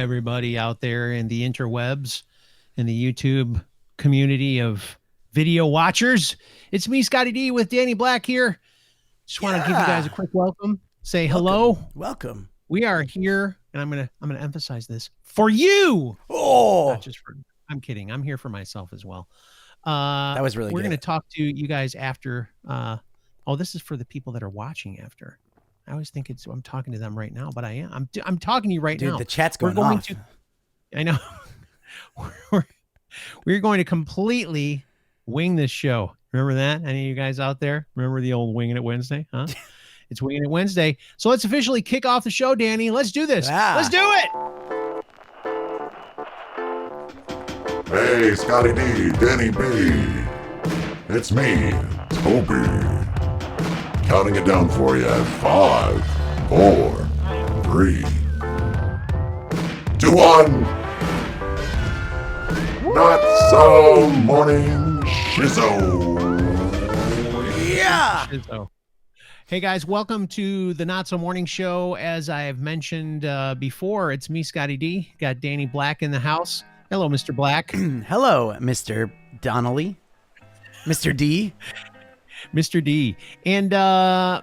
everybody out there in the interwebs and the YouTube community of video watchers. It's me, Scotty D, with Danny Black here. Just want to give you guys a quick welcome. Say hello. Welcome. We are here, and I'm gonna emphasize this for you. Oh, Not just for. I'm kidding. I'm here for myself as well. That was really We're good. going to talk to you guys after. This is for the people that are watching after. I always think I'm talking to them right now, but I am. I'm talking to you right now. Dude, the chat's going off. I know. We're going to completely wing this show. Remember that? Any of you guys out there? Remember the old Winging It Wednesday? Huh? It's Winging It Wednesday. So let's officially kick off the show, Danny. Let's do this. Let's do it. Hey, Scotty D, Danny B. It's me, Toby. Counting it down for you at 5, 4, 3, 2, 1. Not so morning shizzo. Yeah. Shizzo. Hey guys, welcome to the Not So Morning Show. As I have mentioned before, it's me, Scotty D. Got Danny Black in the house. Hello, Mr. Black. Hello, Mr. Donnelly. Mr. D. Mr. D. And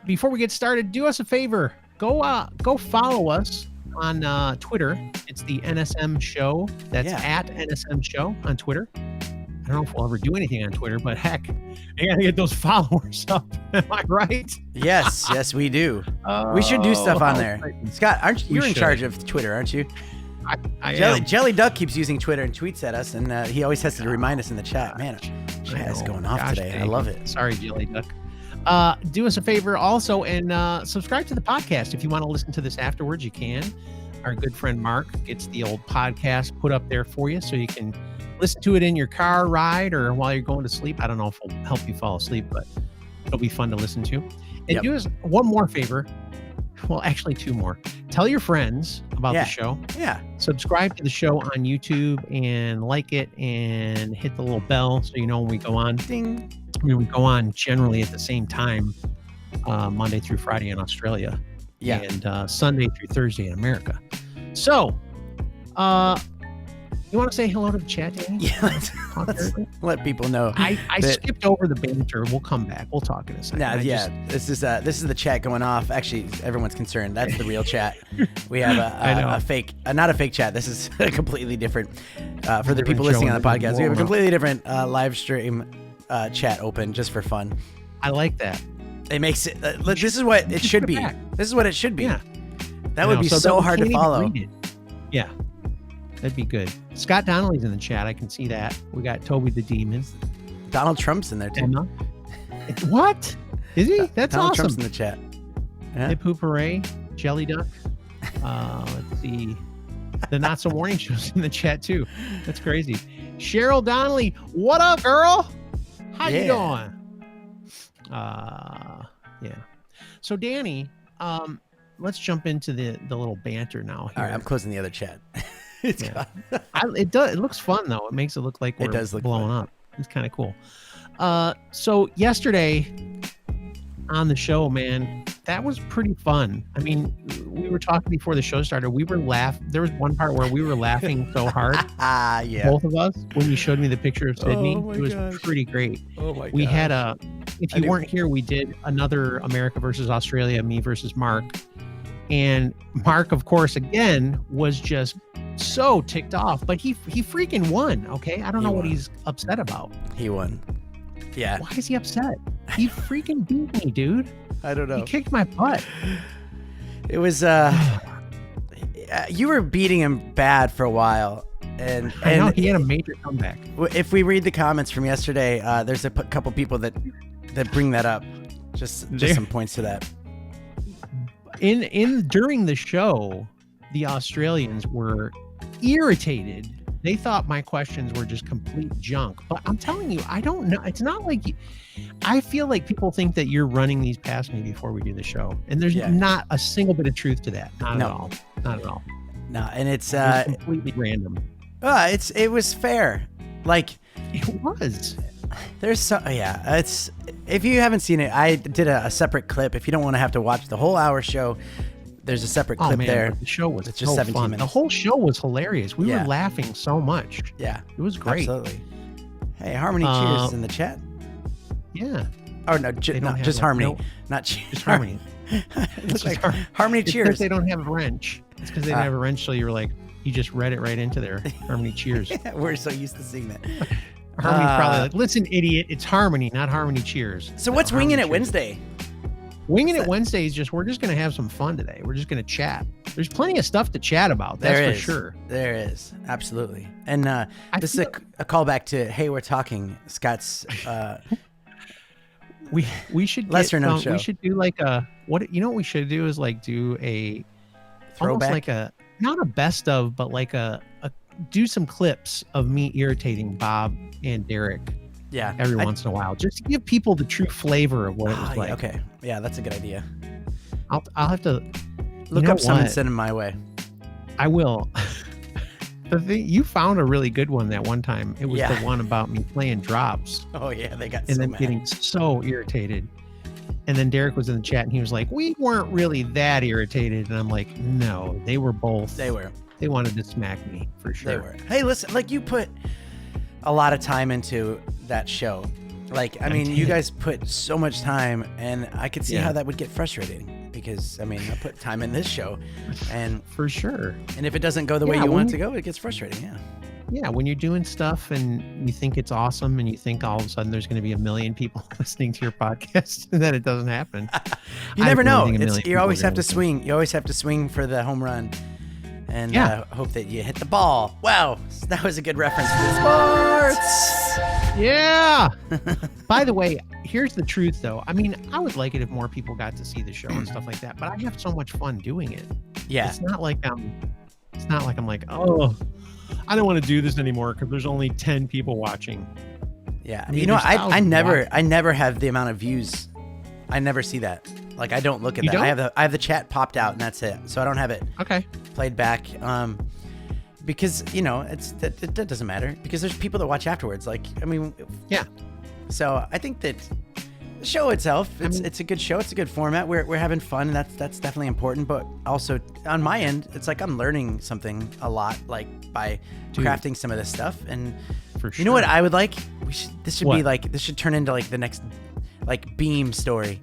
before we get started, do us a favor. Go follow us on Twitter. It's the NSM Show. That's at NSM Show on Twitter. I don't know if we'll ever do anything on Twitter, but heck, I gotta get those followers up. Am I right? Yes, we do. We should do stuff on there. Scott, you're in charge of Twitter, aren't you? I am. Jelly Duck keeps using Twitter and tweets at us, and he always has to remind us in the chat. Man, chat is going off today. I love it. Sorry, Jelly Duck. Do us a favor also and subscribe to the podcast. If you want to listen to this afterwards, you can. Our good friend Mark gets the old podcast put up there for you so you can listen to it in your car ride or while you're going to sleep. I don't know if it'll help you fall asleep, but it'll be fun to listen to. And do us one more favor. Well, actually, two more. Tell your friends about the show. Yeah. Subscribe to the show on YouTube and like it and hit the little bell so you know when we go on. Ding. I mean, we go on generally at the same time, Monday through Friday in Australia. Yeah. And Sunday through Thursday in America. So, you want to say hello to the chat, Danny? Yeah, let's let people know. I skipped over the banter. We'll come back. We'll talk in a second. This is the chat going off. Actually, everyone's concerned. That's the real chat. We have a fake, not a fake chat. This is a completely different. For the people listening on the podcast, we have a completely different live stream chat open just for fun. I like that. It makes it. This is what it should be. This is what it should be. Yeah. That would be so hard to follow. Yeah. That'd be good. Scott Donnelly's in the chat. I can see that. We got Toby the Demon. Donald Trump's in there too. What? Is he? That's Donald awesome. Trump's in the chat. Yeah. Hip Hoop Hooray. Jelly Duck. Let's see. The Not So Morning Show's in the chat too. That's crazy. Cheryl Donnelly. What up, girl? How you doing? Yeah. So Danny, let's jump into the little banter now. Here. All right, I'm closing the other chat. It does. It looks fun though. It makes it look like we're blowing up. It's kind of cool. So yesterday on the show, man, that was pretty fun. I mean, we were talking before the show started. We were laughing. There was one part where we were laughing so hard. Both of us, when you showed me the picture of Sydney, it was pretty great. Oh my god. We had if you weren't here, we did another America versus Australia, me versus Mark. And Mark, of course, again, was just so ticked off, but he freaking won. Okay. I don't know what he's upset about. He won. Yeah. Why is he upset? He freaking beat me, dude. I don't know. He kicked my butt. It was, you were beating him bad for a while. And I know he had a major comeback. If we read the comments from yesterday, there's a couple people that bring that up. Just some points to that. During the show, the Australians were irritated. They thought my questions were just complete junk. But I'm telling you, I don't know. It's not like I feel like people think that you're running these past me before we do the show. And there's not a single bit of truth to that. Not at all. Not at all. No, and it's completely random. It was fair. Like it was. There's it's if you haven't seen it, I did a separate clip. If you don't want to have to watch the whole hour show, there's a separate clip there. The show was it's just 17 fun. minutes. The whole show was hilarious. We were laughing so much. Yeah. It was great. Absolutely. Hey, Harmony Cheers is in the chat. Yeah. Oh, no, just Harmony. Not Cheers. Just Harmony. It's like Harmony Cheers. Because they don't have a wrench. It's because they didn't have a wrench, so you were like, you just read it right into there. Harmony Cheers. Yeah, we're so used to seeing that. Harmony's probably like, listen, idiot, it's Harmony, not Harmony Cheers. So what's Winging It Wednesday? Winging It Wednesday is we're just going to have some fun today. We're just going to chat. There's plenty of stuff to chat about. That's for sure. There is. Absolutely. And this is a callback to, hey, we're talking, Scott's... we should lesser known show. We should do like what we should do is like do a throwback, almost like not a best of, but like a do some clips of me irritating Bob and Derek. Yeah. Every once in a while, just to give people the true flavor of what it was like. Okay. Yeah, that's a good idea. I'll have to look up some and send them my way. I will. The thing, you found a really good one that one time. It was the one about me playing drops. Oh yeah, they got and then getting so irritated. And then Derek was in the chat and he was like, "We weren't really that irritated." And I'm like, "No, they were both. They were. They wanted to smack me for sure." They were. Hey, listen, like you put a lot of time into that show. Like, I mean, you guys put so much time, and I could see how that would get frustrating because, I mean, I put time in this show, and for sure. And if it doesn't go the way you want it to go, it gets frustrating. Yeah. Yeah, when you're doing stuff and you think it's awesome, and you think all of a sudden there's going to be 1 million people listening to your podcast, and then it doesn't happen. You never know. You always have to swing. You always have to swing for the home run. And hope that you hit the ball. Wow, that was a good reference for sports. Yeah. By the way, here's the truth, though. I mean, I would like it if more people got to see the show and stuff like that. But I have so much fun doing it. Yeah. It's not like I'm like, oh, I don't want to do this anymore because there's only 10 people watching. Yeah. I mean, I never have the amount of views. I never see that. Like, I don't look at that. I have the chat popped out and that's it. So I don't have it played back. Because, it doesn't matter because there's people that watch afterwards. Like, I mean, yeah. So I think that the show itself, it's a good show. It's a good format. We're having fun, and that's definitely important. But also on my end, it's like I'm learning something a lot, like by crafting some of this stuff. And for sure. You know what I would like? This should turn into like the next like Beam story.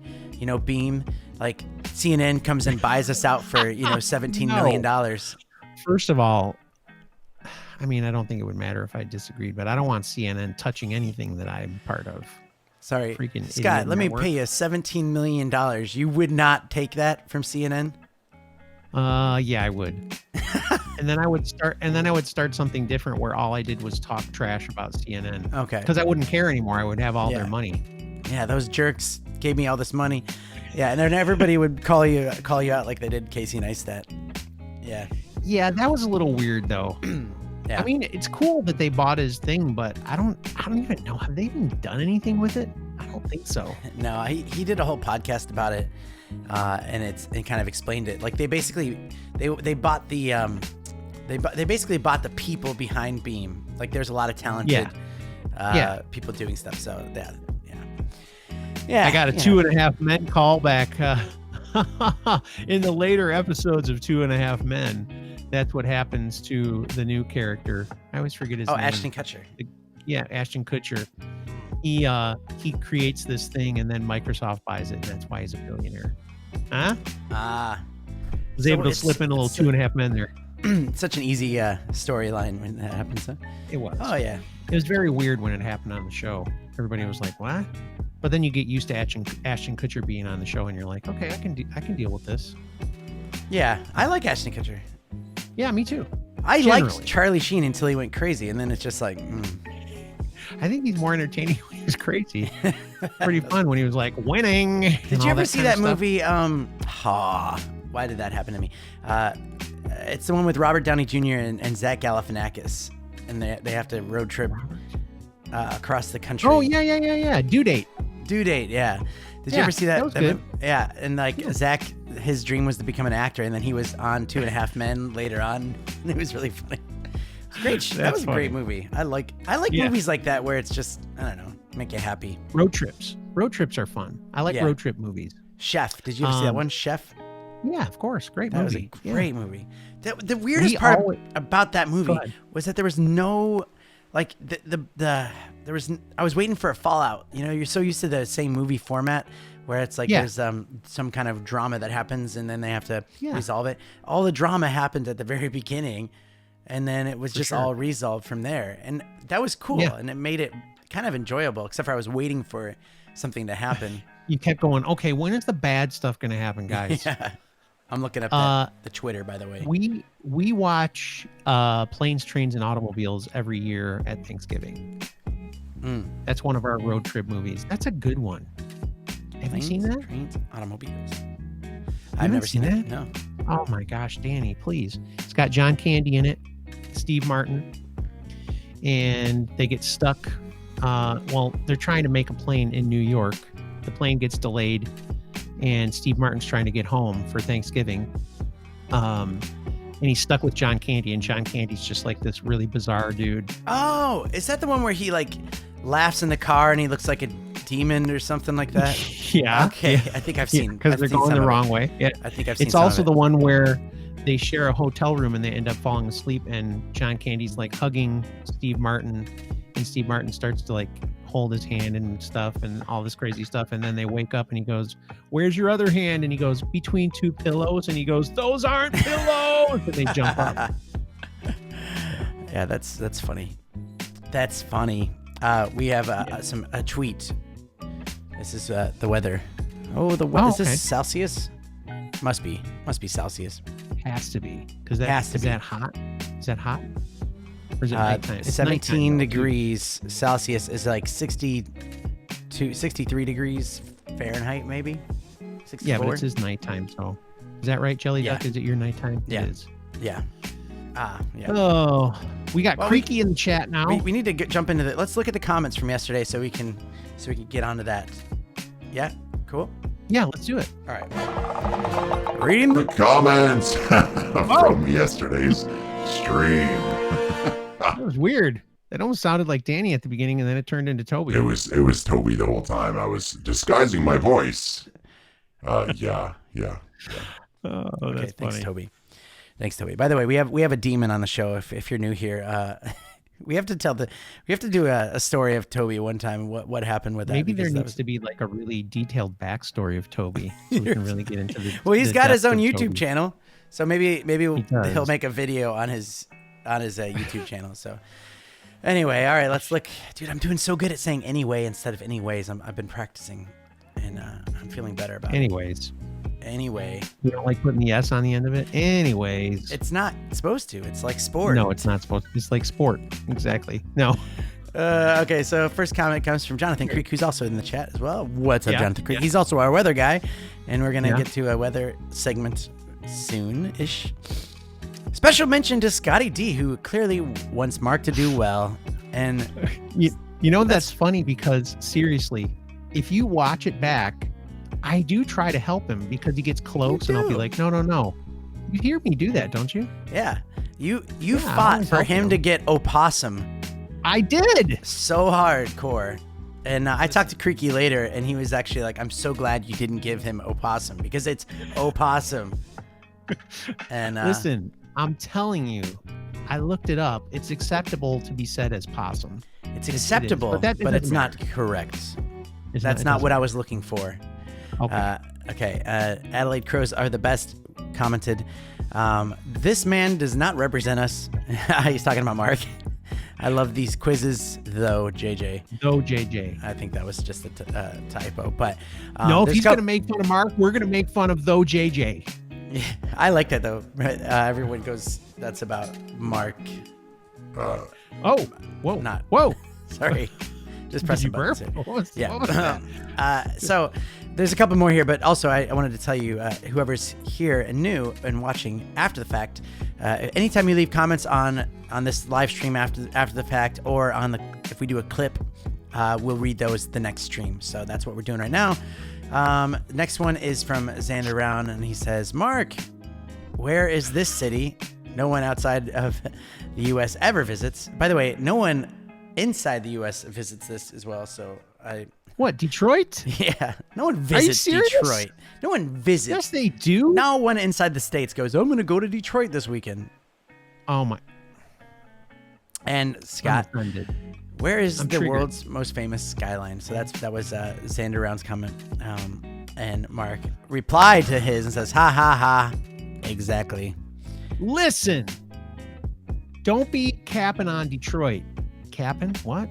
Beam, like CNN comes and buys us out for $17 million. First of all, I mean, I don't think it would matter if I disagreed, but I don't want CNN touching anything that I'm part of. Sorry, Scott, let me pay you $17 million. You would not take that from CNN? Yeah, I would. and then I would start something different where all I did was talk trash about CNN. Okay. Because I wouldn't care anymore. I would have all their money. Yeah, those jerks gave me all this money. Yeah, and then everybody would call you out like they did Casey Neistat. Yeah. Yeah, that was a little weird though. Yeah. I mean, it's cool that they bought his thing, but I don't even know. Have they even done anything with it? I don't think so. No, he did a whole podcast about it, and it kind of explained it. Like they basically they bought the they basically bought the people behind Beam. Like there's a lot of talented people doing stuff. So yeah. I got a 2.5 Men callback in the later episodes of 2.5 Men. That's what happens to the new character. I always forget his name. Ashton Kutcher. Ashton Kutcher. He creates this thing and then Microsoft buys it, and that's why he's a billionaire. Huh? Was able to slip in a little 2.5 Men there. Such an easy storyline when that happens, huh? It was. Oh yeah. It was very weird when it happened on the show. Everybody was like, "What?" But then you get used to Ashton Kutcher being on the show, and you're like, "Okay, I can deal with this." Yeah, I like Ashton Kutcher. Yeah, me too. I liked Charlie Sheen until he went crazy, and then it's just like. I think he's more entertaining when he was crazy. Pretty fun when he was like winning. Did you ever see that movie? Why did that happen to me? It's the one with Robert Downey Jr. and Zach Galifianakis, and they have to road trip across the country. Oh yeah. Due Date. Yeah. Did you ever see that? That was good. Yeah, and like Zach, his dream was to become an actor, and then he was on 2.5 Men later on. It was really funny. Great. That was a great movie. I like movies like that where it's just, I don't know, make you happy. Road trips are fun. I like road trip movies. Chef. Did you ever see that one? Chef? Yeah, of course. Great That movie. was a great movie. The weirdest part about that movie was that there was no, like, there was. I was waiting for a fallout. You know, you're so used to the same movie format where it's like there's some kind of drama that happens and then they have to resolve it. All the drama happened at the very beginning, and then it was just all resolved from there, and that was cool, and it made it kind of enjoyable. Except for I was waiting for something to happen. You kept going. Okay, when is the bad stuff going to happen, guys? Yeah. I'm looking up the Twitter, by the way. We watch Planes, Trains, and Automobiles every year at Thanksgiving. That's one of our road trip movies. That's a good one. Have you seen that? Trains, Automobiles. I've never seen that. No. Oh my gosh, Danny, please. It's got John Candy in it, Steve Martin, and they get stuck. Well, they're trying to make a plane in New York. The plane gets delayed, and Steve Martin's trying to get home for Thanksgiving. And he's stuck with John Candy, and John Candy's just like this really bizarre dude. Oh, is that the one where he like laughs in the car and he looks like a demon or something like that? Yeah. Okay. Yeah. I think I've seen because they're going the wrong way. Yeah. I think I've seen. It's also the one where they share a hotel room and they end up falling asleep, and John Candy's like hugging Steve Martin, and Steve Martin starts to like hold his hand and stuff and all this crazy stuff, and then they wake up and he goes, "Where's your other hand?" And he goes, "Between two pillows," and he goes, "Those aren't pillows." And they jump up. Yeah, that's funny. That's funny. We have a tweet. This is the weather. Oh, the weather. Is this Celsius? Must be Celsius. Has to be, because that hot? Is that hot? Or is it nighttime? It's 17 nighttime, degrees Celsius is like 63 degrees Fahrenheit, maybe. 64? Yeah, but it says nighttime. So, is that right, Jelly Duck? Is it your nighttime? Yeah. It is. Yeah. Yeah. Oh, we got Creaky in the chat now. We need to jump into let's look at the comments from yesterday so we can get onto that. Yeah, cool. Yeah, let's do it. All right. Reading the comments from yesterday's stream. That was weird. That almost sounded like Danny at the beginning, and then it turned into Toby. It was Toby the whole time. I was disguising my voice. Yeah. Oh, okay, that's thanks, funny. Thanks, Toby. By the way, we have a demon on the show. If you're new here, we have to do a story of Toby one time. What happened with that? Maybe there needs to be like a really detailed backstory of Toby, so we can really get into the. Well, he's got his own YouTube channel, so maybe he'll make a video on his YouTube channel. So anyway, all right, let's look. Dude, I'm doing so good at saying anyway instead of anyways. I've been practicing, and I'm feeling better about it. Anyway. You don't like putting the S on the end of it? Anyways. It's not supposed to. It's like sport. No, it's not supposed to. It's like sport. Exactly. No. Okay, so first comment comes from Jonathan Creek, who's also in the chat as well. What's up, Jonathan Creek? He's also our weather guy, and we're going to get to a weather segment soon-ish. Special mention to Scotty D, who clearly wants Mark to do well. And you know that's funny because, seriously, if you watch it back, I do try to help him because he gets close and I'll be like, no. You hear me do that, don't you? Yeah. You fought for him to get opossum. I did. So hardcore. And I talked to Creaky later and he was actually like, I'm so glad you didn't give him opossum because it's opossum. And listen, I'm telling you, I looked it up. It's acceptable to be said as possum. It's acceptable, but it's not correct. That's not what I was looking for. Okay. Adelaide Crows are the best. Commented, this man does not represent us. He's talking about Mark. I love these quizzes, though, JJ. Though, JJ. I think that was just a typo. But no, if he's going to make fun of Mark, we're going to make fun of though, JJ. Yeah, I like that, though. Everyone goes, that's about Mark. Whoa. Whoa. Sorry. Just press the button. Yeah. So there's a couple more here, but also I wanted to tell you, whoever's here and new and watching after the fact, anytime you leave comments on this live stream after the fact, or if we do a clip, we'll read those the next stream. So that's what we're doing right now. Next one is from Xander Round, and he says, Mark, where is this city? No one outside of the U.S. ever visits. By the way, no one inside the U.S. visits this as well, so What, Detroit? Yeah. No one visits Detroit. No one visits. Yes, they do. No one inside the States goes, I'm going to go to Detroit this weekend. Oh, my. And Scott, where is the triggered. world's most famous skyline? So that was Xander Round's comment. And Mark replied to his and says, ha, ha, ha. Exactly. Listen. Don't be capping on Detroit. Capping? What?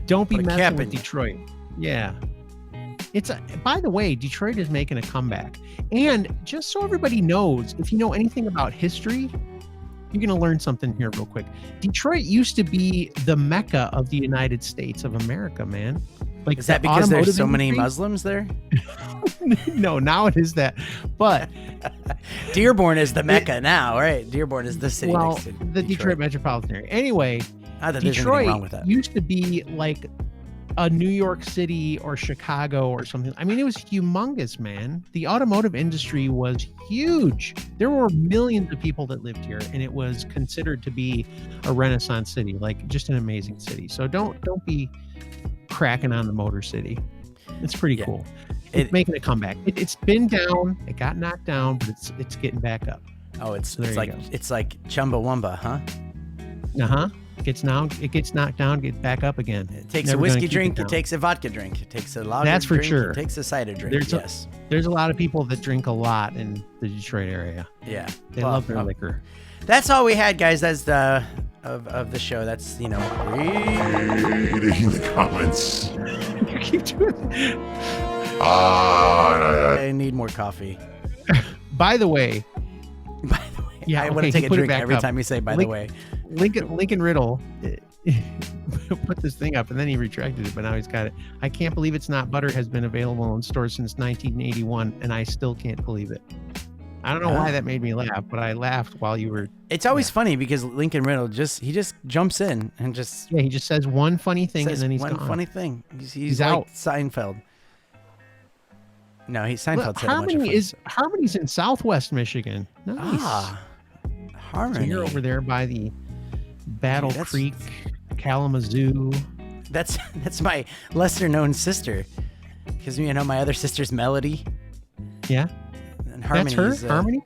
Don't be messing with Detroit. Yeah. By the way, Detroit is making a comeback. And just so everybody knows, if you know anything about history, you're going to learn something here real quick. Detroit used to be the Mecca of the United States of America, man. Like, is that because there's so many Muslims there? No, now it is that. But Dearborn is the Mecca now, right? Dearborn is the city next to the Detroit metropolitan area. Anyway, Detroit used to be like a New York City or Chicago or something. I mean, it was humongous, man. The automotive industry was huge. There were millions of people that lived here, and it was considered to be a Renaissance city, like just an amazing city. So don't be cracking on the Motor City. It's pretty cool. It's making a comeback. It's been down. It got knocked down, but it's getting back up. Oh, it's like Chumbawamba, huh? Uh-huh. It gets knocked down, get back up again. It takes a whiskey drink, it takes a vodka drink, it takes a lager That's for drink, sure. It takes a cider drink. There's a lot of people that drink a lot in the Detroit area. Yeah. They love their liquor. That's all we had, guys. That's the of the show. That's, reading the comments. You keep doing it. I need more coffee. By the way. Yeah, I want to take a drink every time you say, by the way. Lincoln Riddle put this thing up and then he retracted it, but now he's got it. I can't believe It's Not Butter has been available in stores since 1981, and I still can't believe it. I don't know why that made me laugh, but I laughed while you were. It's always funny because Lincoln Riddle just jumps in and just. Yeah, he just says one funny thing and then he's gone. One funny thing. He's like out. Seinfeld. No, Seinfeld said Harmony's in Southwest Michigan. Nice. Harmony. So you're over there by the Battle Creek, Kalamazoo. That's my lesser known sister, because my other sister's Melody. Yeah. And Harmony. That's her. Harmony.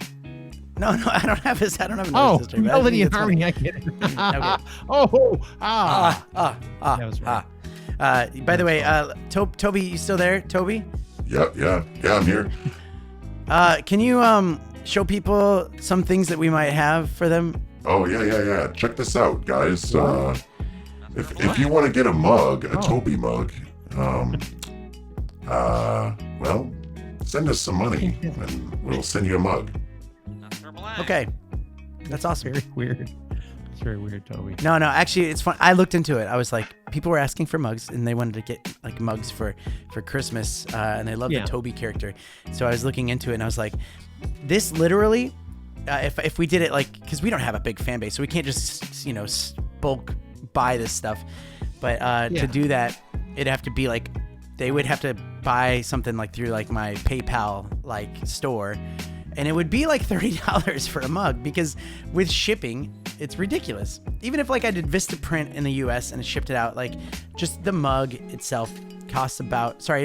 No, I don't have another sister. Melody and Harmony. I get it. Okay. That was right. By the way, Toby, you still there, Toby? Yeah, I'm here. Can you show people some things that we might have for them? Oh, yeah. Check this out, guys. If you want to get a mug, a Toby mug, well, send us some money and we'll send you a mug. Okay. That's awesome. Very weird. It's very weird, Toby. No, actually, it's fun. I looked into it. I was like, people were asking for mugs, and they wanted to get like mugs for Christmas, and they love the Toby character. So I was looking into it, and I was like, this literally, if we did it because we don't have a big fan base, so we can't just bulk buy this stuff. But to do that, it'd have to be they would have to buy something through my PayPal store. And it would be $30 for a mug, because with shipping, it's ridiculous. Even if I did Vistaprint in the US and it shipped it out, just the mug itself costs it'd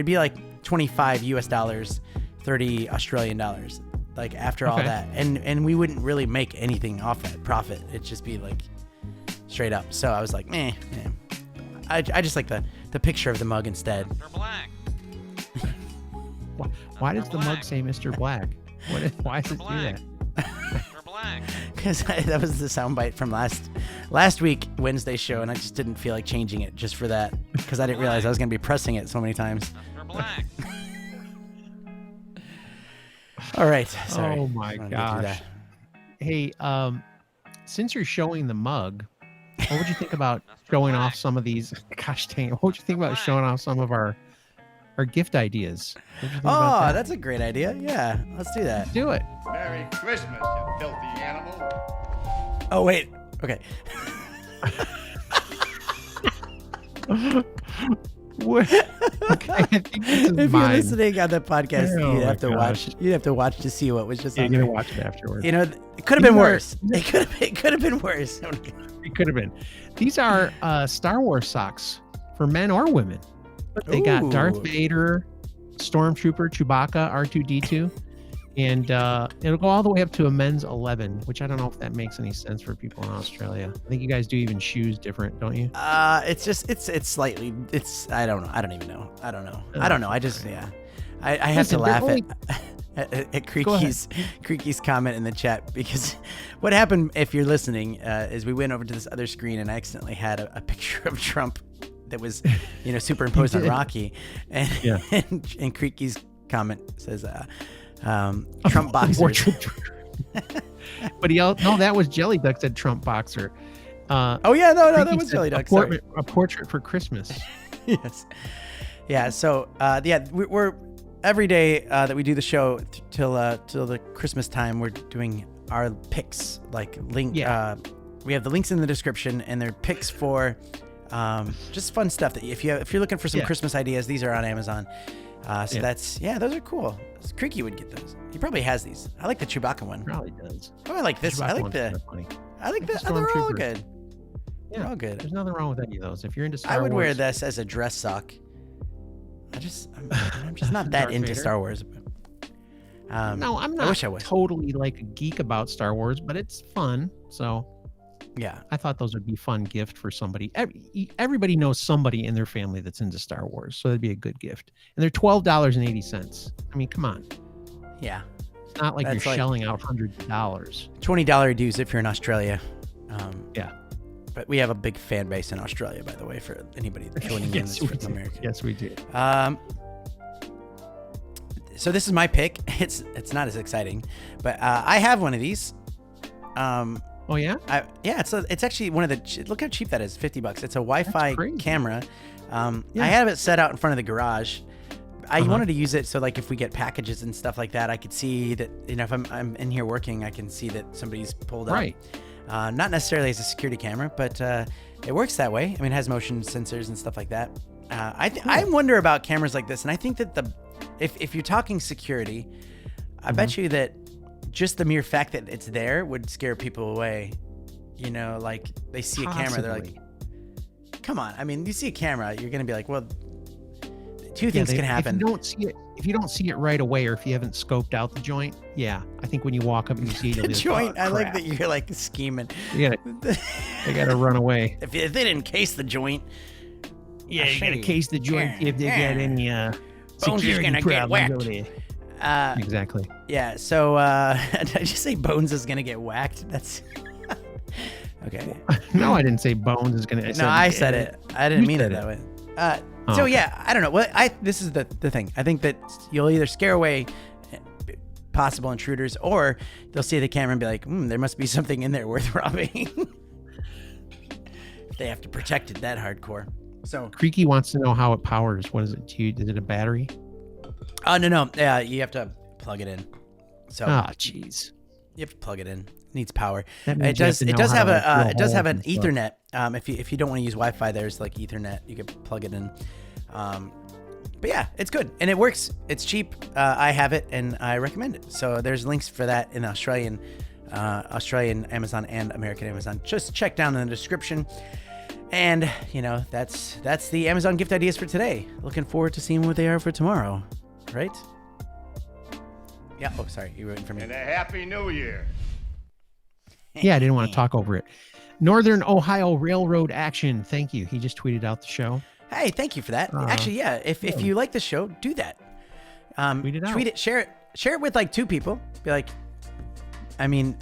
be $25 US, 30 Australian dollars. After all that. And we wouldn't really make anything off that profit. It'd just be straight up. So I was like, meh. I just like the picture of the mug instead. Mr. Black. Why does the mug say Mr. Black? Why does it do that? Mr. Black. Because that was the soundbite from last week Wednesday show, and I just didn't feel like changing it just for that, because I didn't realize I was going to be pressing it so many times. Mr. Black. All right. Sorry. Oh my gosh. Hey, since you're showing the mug, what would you think about showing off some of these? Gosh dang it! What would you think about showing off some of our gift ideas? Oh, that's a great idea. Yeah, let's do that. Do it. Merry Christmas, you filthy animal. Oh, wait. Okay. What? Okay, I think this is if mine. you're listening on the podcast, Oh you'd have to my watch. gosh. You'd have to watch to see what was just. You're on gonna there. watch it afterwards. It could have been worse. It could have been worse. It could have been. These are Star Wars socks for men or women. But they got Darth Vader, Stormtrooper, Chewbacca, R2-D2, and it'll go all the way up to a men's 11, which I don't know if that makes any sense for people in Australia. I think you guys do even shoes different, don't you? It's just it's slightly I don't know. I don't even know. I don't know. I just I have to laugh at Creaky's comment in the chat, because what happened, if you're listening, is we went over to this other screen and I accidentally had a picture of Trump that was, superimposed on Rocky, and Creaky's comment says, Trump boxer. But no, that was Jelly Duck said Trump boxer. That was Jelly Duck. A portrait for Christmas. Yes. Yeah. So we're every day that we do the show till the Christmas time, we're doing our picks. Like link. We have the links in the description, and they're picks for just fun stuff that if you're looking for some Christmas ideas, these are on Amazon. Those are cool. Creaky would get those. He probably has these. I like the Chewbacca one. Probably does. Oh, I like this. I like the. They're all good. Yeah, they're all good. There's nothing wrong with any of those. If you're into Star Wars, I would wear this as a dress sock. I'm just not that into Vader. Star Wars. No, I'm not. I wish I was totally like a geek about Star Wars, but it's fun. So yeah, I thought those would be a fun gift for somebody. Everybody knows somebody in their family that's into Star Wars, so that'd be a good gift. And they're $12.80. I mean, come on. Yeah, it's not like you're shelling out hundreds of dollars. $20 dues if you're in Australia. Yeah. But we have a big fan base in Australia, by the way, for anybody joining in that's from America. Yes, we do. So this is my pick. It's not as exciting, but I have one of these. Oh yeah? It's actually one of the. Look how cheap that is. $50. It's a Wi-Fi camera. I Yeah. have it set out in front of the garage. I wanted to use it so, like, if we get packages and stuff like that, I could see that, if I'm in here working, I can see that somebody's pulled up. Right. Not necessarily as a security camera, but it works that way. I mean, it has motion sensors and stuff like that. I wonder about cameras like this, and I think that if you're talking security, I bet you that just the mere fact that it's there would scare people away. Like they see a camera, they're like, "Come on!" I mean, you see a camera, you're gonna be like, "Well, two things can happen." If you don't see it right away, or if you haven't scoped out the joint, I think when you walk up and you see it, the joint, I like that you're like scheming. They gotta run away. If they didn't case the joint, you gotta case the joint if they got any Bones is gonna get whacked. Exactly. Yeah. So did I just say Bones is gonna get whacked? That's okay. No, I didn't say Bones is gonna. I said it. I didn't mean it that way. I don't know. Well, this is the thing. I think that you'll either scare away possible intruders, or they'll see the camera and be like, there must be something in there worth robbing. If they have to protect it that hardcore. So Creaky wants to know how it powers. What is it? Is it a battery? Oh no. Yeah, you have to plug it in. So jeez. You have to plug it in. It needs power. It does have an Ethernet. If you don't want to use Wi-Fi, there's like Ethernet. You can plug it in. But yeah, it's good and it works. It's cheap. I have it and I recommend it. So there's links for that in Australian Amazon and American Amazon. Just check down in the description. And that's the Amazon gift ideas for today. Looking forward to seeing what they are for tomorrow. Right? Yeah. Oh, sorry. You were waiting for me. And a Happy New Year. Yeah, I didn't want to talk over it. Northern Ohio Railroad Action. Thank you. He just tweeted out the show. Hey, thank you for that. Actually, yeah. If you like the show, do that. Tweet it, share it with like 2 people. Be like, I mean,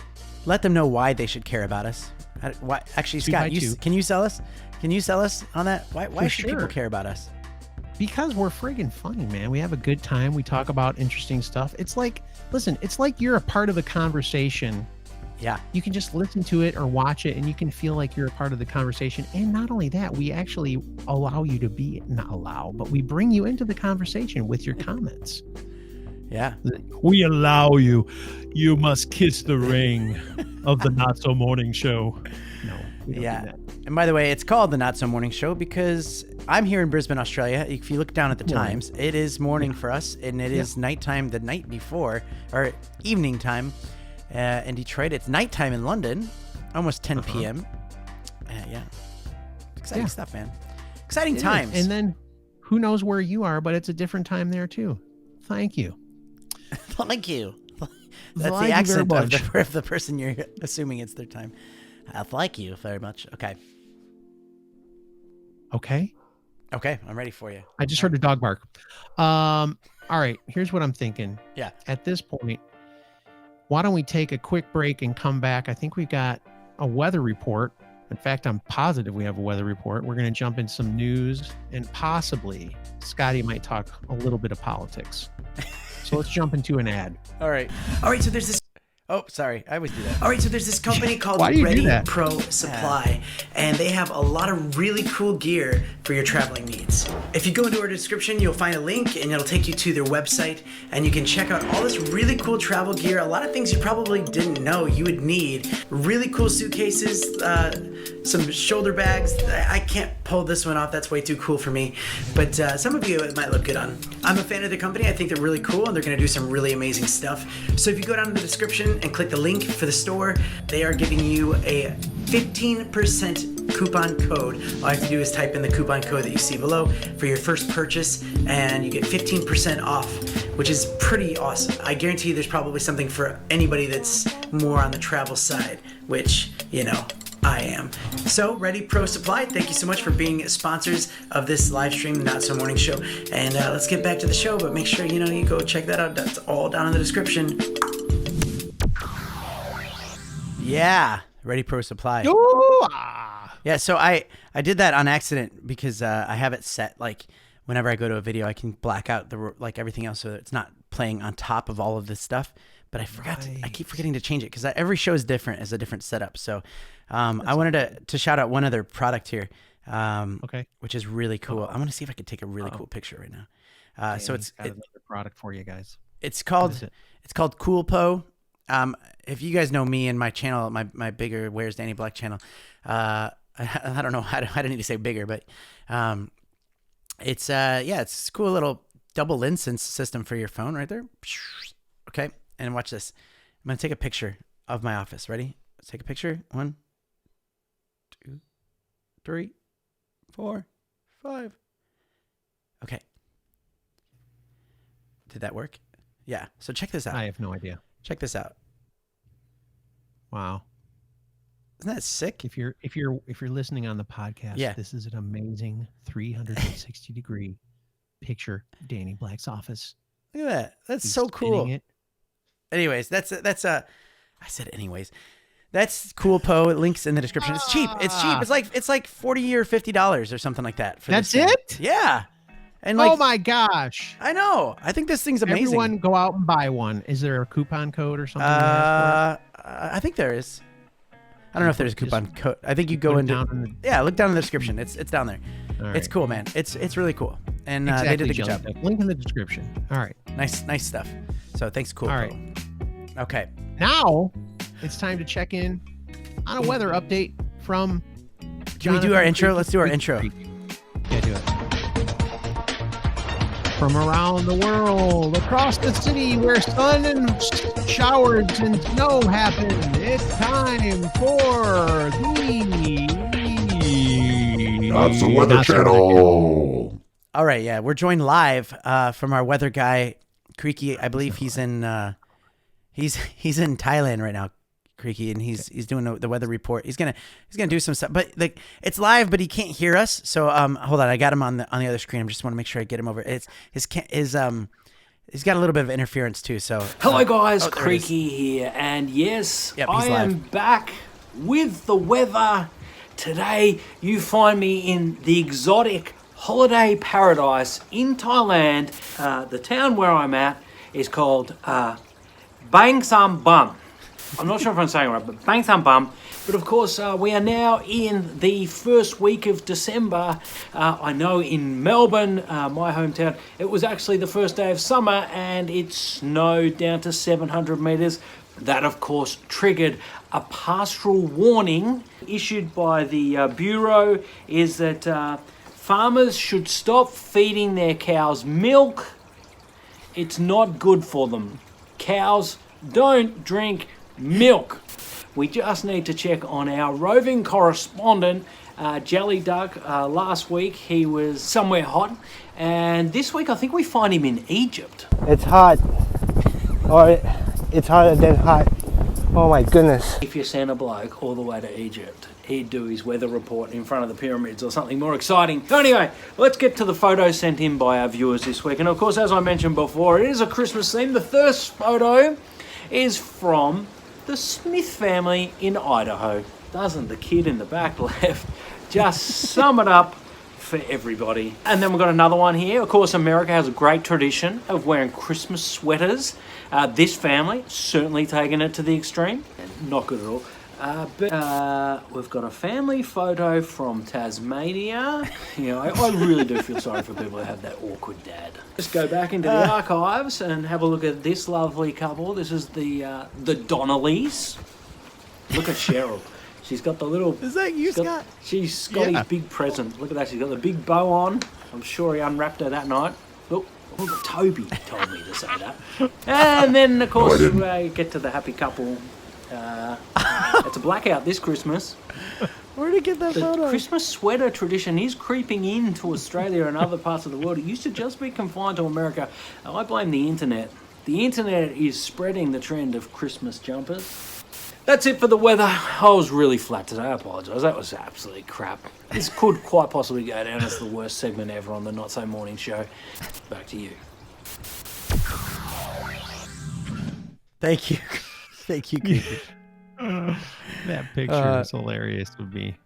let them know why they should care about us. Why? Actually, Scott, can you sell us? Can you sell us on that? Why should people care about us? Because we're friggin' funny, man. We have a good time. We talk about interesting stuff. It's like you're a part of the conversation. Yeah. You can just listen to it or watch it and you can feel like you're a part of the conversation. And not only that, we actually we bring you into the conversation with your comments. Yeah. We allow you. You must kiss the ring of the Not So Morning Show. No. We don't do that. And by the way, it's called the Not So Morning Show because I'm here in Brisbane, Australia. If you look down at the times, it is morning for us, and it is nighttime the night before, or evening time in Detroit. It's nighttime in London, almost 10 p.m. Exciting stuff, man. Exciting times. And then who knows where you are, but it's a different time there too. Thank you. Thank you. That's Thank the you accent very of the person you're assuming it's their time. Thank you very much. Okay. Okay, I'm ready for you. I just heard a dog bark. All right, here's what I'm thinking. Yeah. At this point, why don't we take a quick break and come back? I think we got a weather report. In fact, I'm positive we have a weather report. We're going to jump in some news, and possibly Scotty might talk a little bit of politics. So let's jump into an ad. All right, so there's this... Oh, sorry. I always do that. All right, so there's this company called Why do you do Ready that? Pro Supply, and they have a lot of really cool gear for your traveling needs. If you go into our description, you'll find a link, and it'll take you to their website, and you can check out all this really cool travel gear. A lot of things you probably didn't know you would need. Really cool suitcases, some shoulder bags. I can't pull this one off. That's way too cool for me. But some of you it might look good on. I'm a fan of the company. I think they're really cool, and they're going to do some really amazing stuff. So if you go down to the description and click the link for the store, they are giving you a 15% coupon code. All you have to do is type in the coupon code that you see below for your first purchase, and you get 15% off, which is pretty awesome. I guarantee you there's probably something for anybody that's more on the travel side, which, you know, I am. So, Ready Pro Supply, thank you so much for being sponsors of this live stream, the Not So Morning Show. And let's get back to the show, but make sure, you go check that out. That's all down in the description. Yeah, Ready Pro Supply. Yeah, so I did that on accident because I have it set, like, whenever I go to a video, I can black out everything else so that it's not playing on top of all of this stuff. But I forgot I keep forgetting to change it because every show is different, is a different setup. So I wanted to shout out one other product here, which is really cool. I want to see if I could take a really cool picture right now. So it's another product for you guys. It's called Coolpo. If you guys know me and my channel, my bigger Where's Danny Black channel, I don't know I don't need to say bigger, but it's a cool little double lens system for your phone right there. Okay. And watch this. I'm going to take a picture of my office. Ready? Let's take a picture. 1, 2, 3, 4, 5. Okay. Did that work? Yeah. So check this out. I have no idea. Check this out. Wow. Isn't that sick? If you're listening on the podcast, this is an amazing 360-degree picture of Danny Black's office. Look at that. That's so cool. Anyways, I said anyways. That's Coolpo. It links in the description. It's cheap. It's cheap. It's like $40 or $50 or something like that. That's it? Yeah. And oh my gosh. I know. I think this thing's amazing. Everyone go out and buy one. Is there a coupon code or something? I think there is. I don't know if there's a coupon code. I think you go into look down in the description. It's down there. Right. It's cool, man. It's really cool. And they did a good job. Link in the description. All right. Nice stuff. So thanks, Coolpo. All right. Okay. Now it's time to check in on a weather update from Can we do our intro? Let's do our intro. Yeah, do it. From around the world, across the city where sun and showers and snow happen, it's time for the Not So Weather Channel. All right, yeah, we're joined live from our weather guy, Creaky. I believe he's in he's in Thailand right now, Creaky, and he's doing the weather report. He's gonna do some stuff, but like it's live, but he can't hear us. So hold on, I got him on the other screen. I just want to make sure I get him over. He's got a little bit of interference too. So hello guys, Creaky here, and yes, I am back with the weather. Today you find me in the exotic holiday paradise in Thailand. The town where I'm at is called Bang Sam Bum. I'm not sure if I'm saying it right, but Bang Sam Bum. But of course, we are now in the first week of December. I know in Melbourne, my hometown, it was actually the first day of summer and it snowed down to 700 meters. That, of course, triggered a pastoral warning issued by the Bureau is that farmers should stop feeding their cows milk. It's not good for them. Cows don't drink milk. We just need to check on our roving correspondent Jelly Duck, last week he was somewhere hot, and this week I think we find him in Egypt. It's hot. Or it's hotter than hot. Oh my goodness. If you sent a bloke all the way to Egypt, he'd do his weather report in front of the pyramids or something more exciting. So anyway, let's get to the photos sent in by our viewers this week. And of course, as I mentioned before, it is a Christmas theme. The first photo is from the Smith family in Idaho. Doesn't the kid in the back left just sum it up for everybody? And then we've got another one here. Of course, America has a great tradition of wearing Christmas sweaters. This family certainly taken it to the extreme. Not good at all. But we've got a family photo from Tasmania. You know, I really do feel sorry for people who have that awkward dad. Just go back into the archives and have a look at this lovely couple. This is the Donnellys. Look at Cheryl. She's got the little... Is that you, Scott? She's got his big present. Look at that. She's got the big bow on. I'm sure he unwrapped her that night. Look. Oh, Toby told me to say that. And then, of course, we get to the happy couple. It's a blackout this Christmas. Where did you get that photo? The Christmas sweater tradition is creeping into Australia and other parts of the world. It used to just be confined to America. I blame the internet. The internet is spreading the trend of Christmas jumpers. That's it for the weather. I was really flat today. I apologise. That was absolutely crap. This could quite possibly go down as the worst segment ever on the Not So Morning Show. Back to you. Thank you. Thank you, Creepy. That picture is hilarious to me.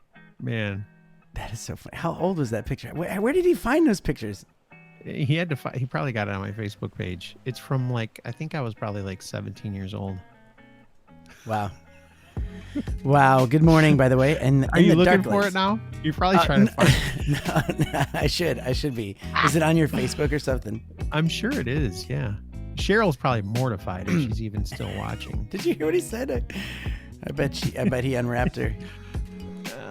Man. That is so funny. How old was that picture? Where did he find those pictures? He had to he probably got it on my Facebook page. It's from I think I was probably 17 years old. Wow. Wow. Good morning, by the way. And are you looking for it now? You're probably trying to find it. No, I should be. Is it on your Facebook or something? I'm sure it is. Yeah. Cheryl's probably mortified if she's even still watching. Did you hear what he said? I bet he unwrapped her.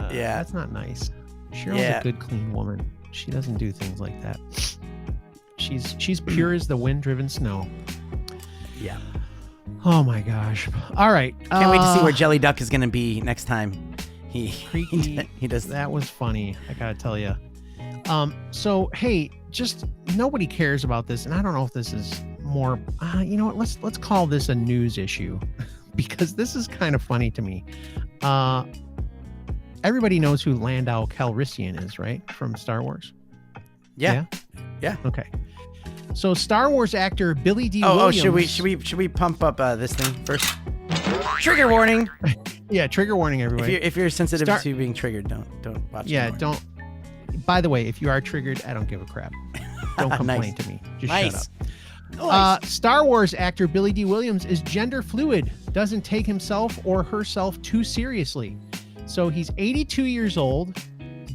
Yeah. That's not nice. Cheryl's a good, clean woman. She doesn't do things like that. She's pure as the wind-driven snow. Yeah. Oh my gosh. All right. Can't wait to see where Jelly Duck is going to be next time. He does. That was funny. I got to tell you. So, hey, just nobody cares about this. And I don't know if this is more, you know what? Let's call this a news issue because this is kind of funny to me. Everybody knows who Lando Calrissian is, right? From Star Wars. Yeah. Okay. So Star Wars actor Billy D. Williams. Should we pump up this thing first? Trigger warning. Yeah, trigger warning, everybody. If you're sensitive to being triggered, don't watch. Yeah, anymore. don't. By the way, if you are triggered, I don't give a crap. Don't complain to me. Just shut up. Star Wars actor Billy D. Williams is gender fluid. Doesn't take himself or herself too seriously. So he's 82 years old.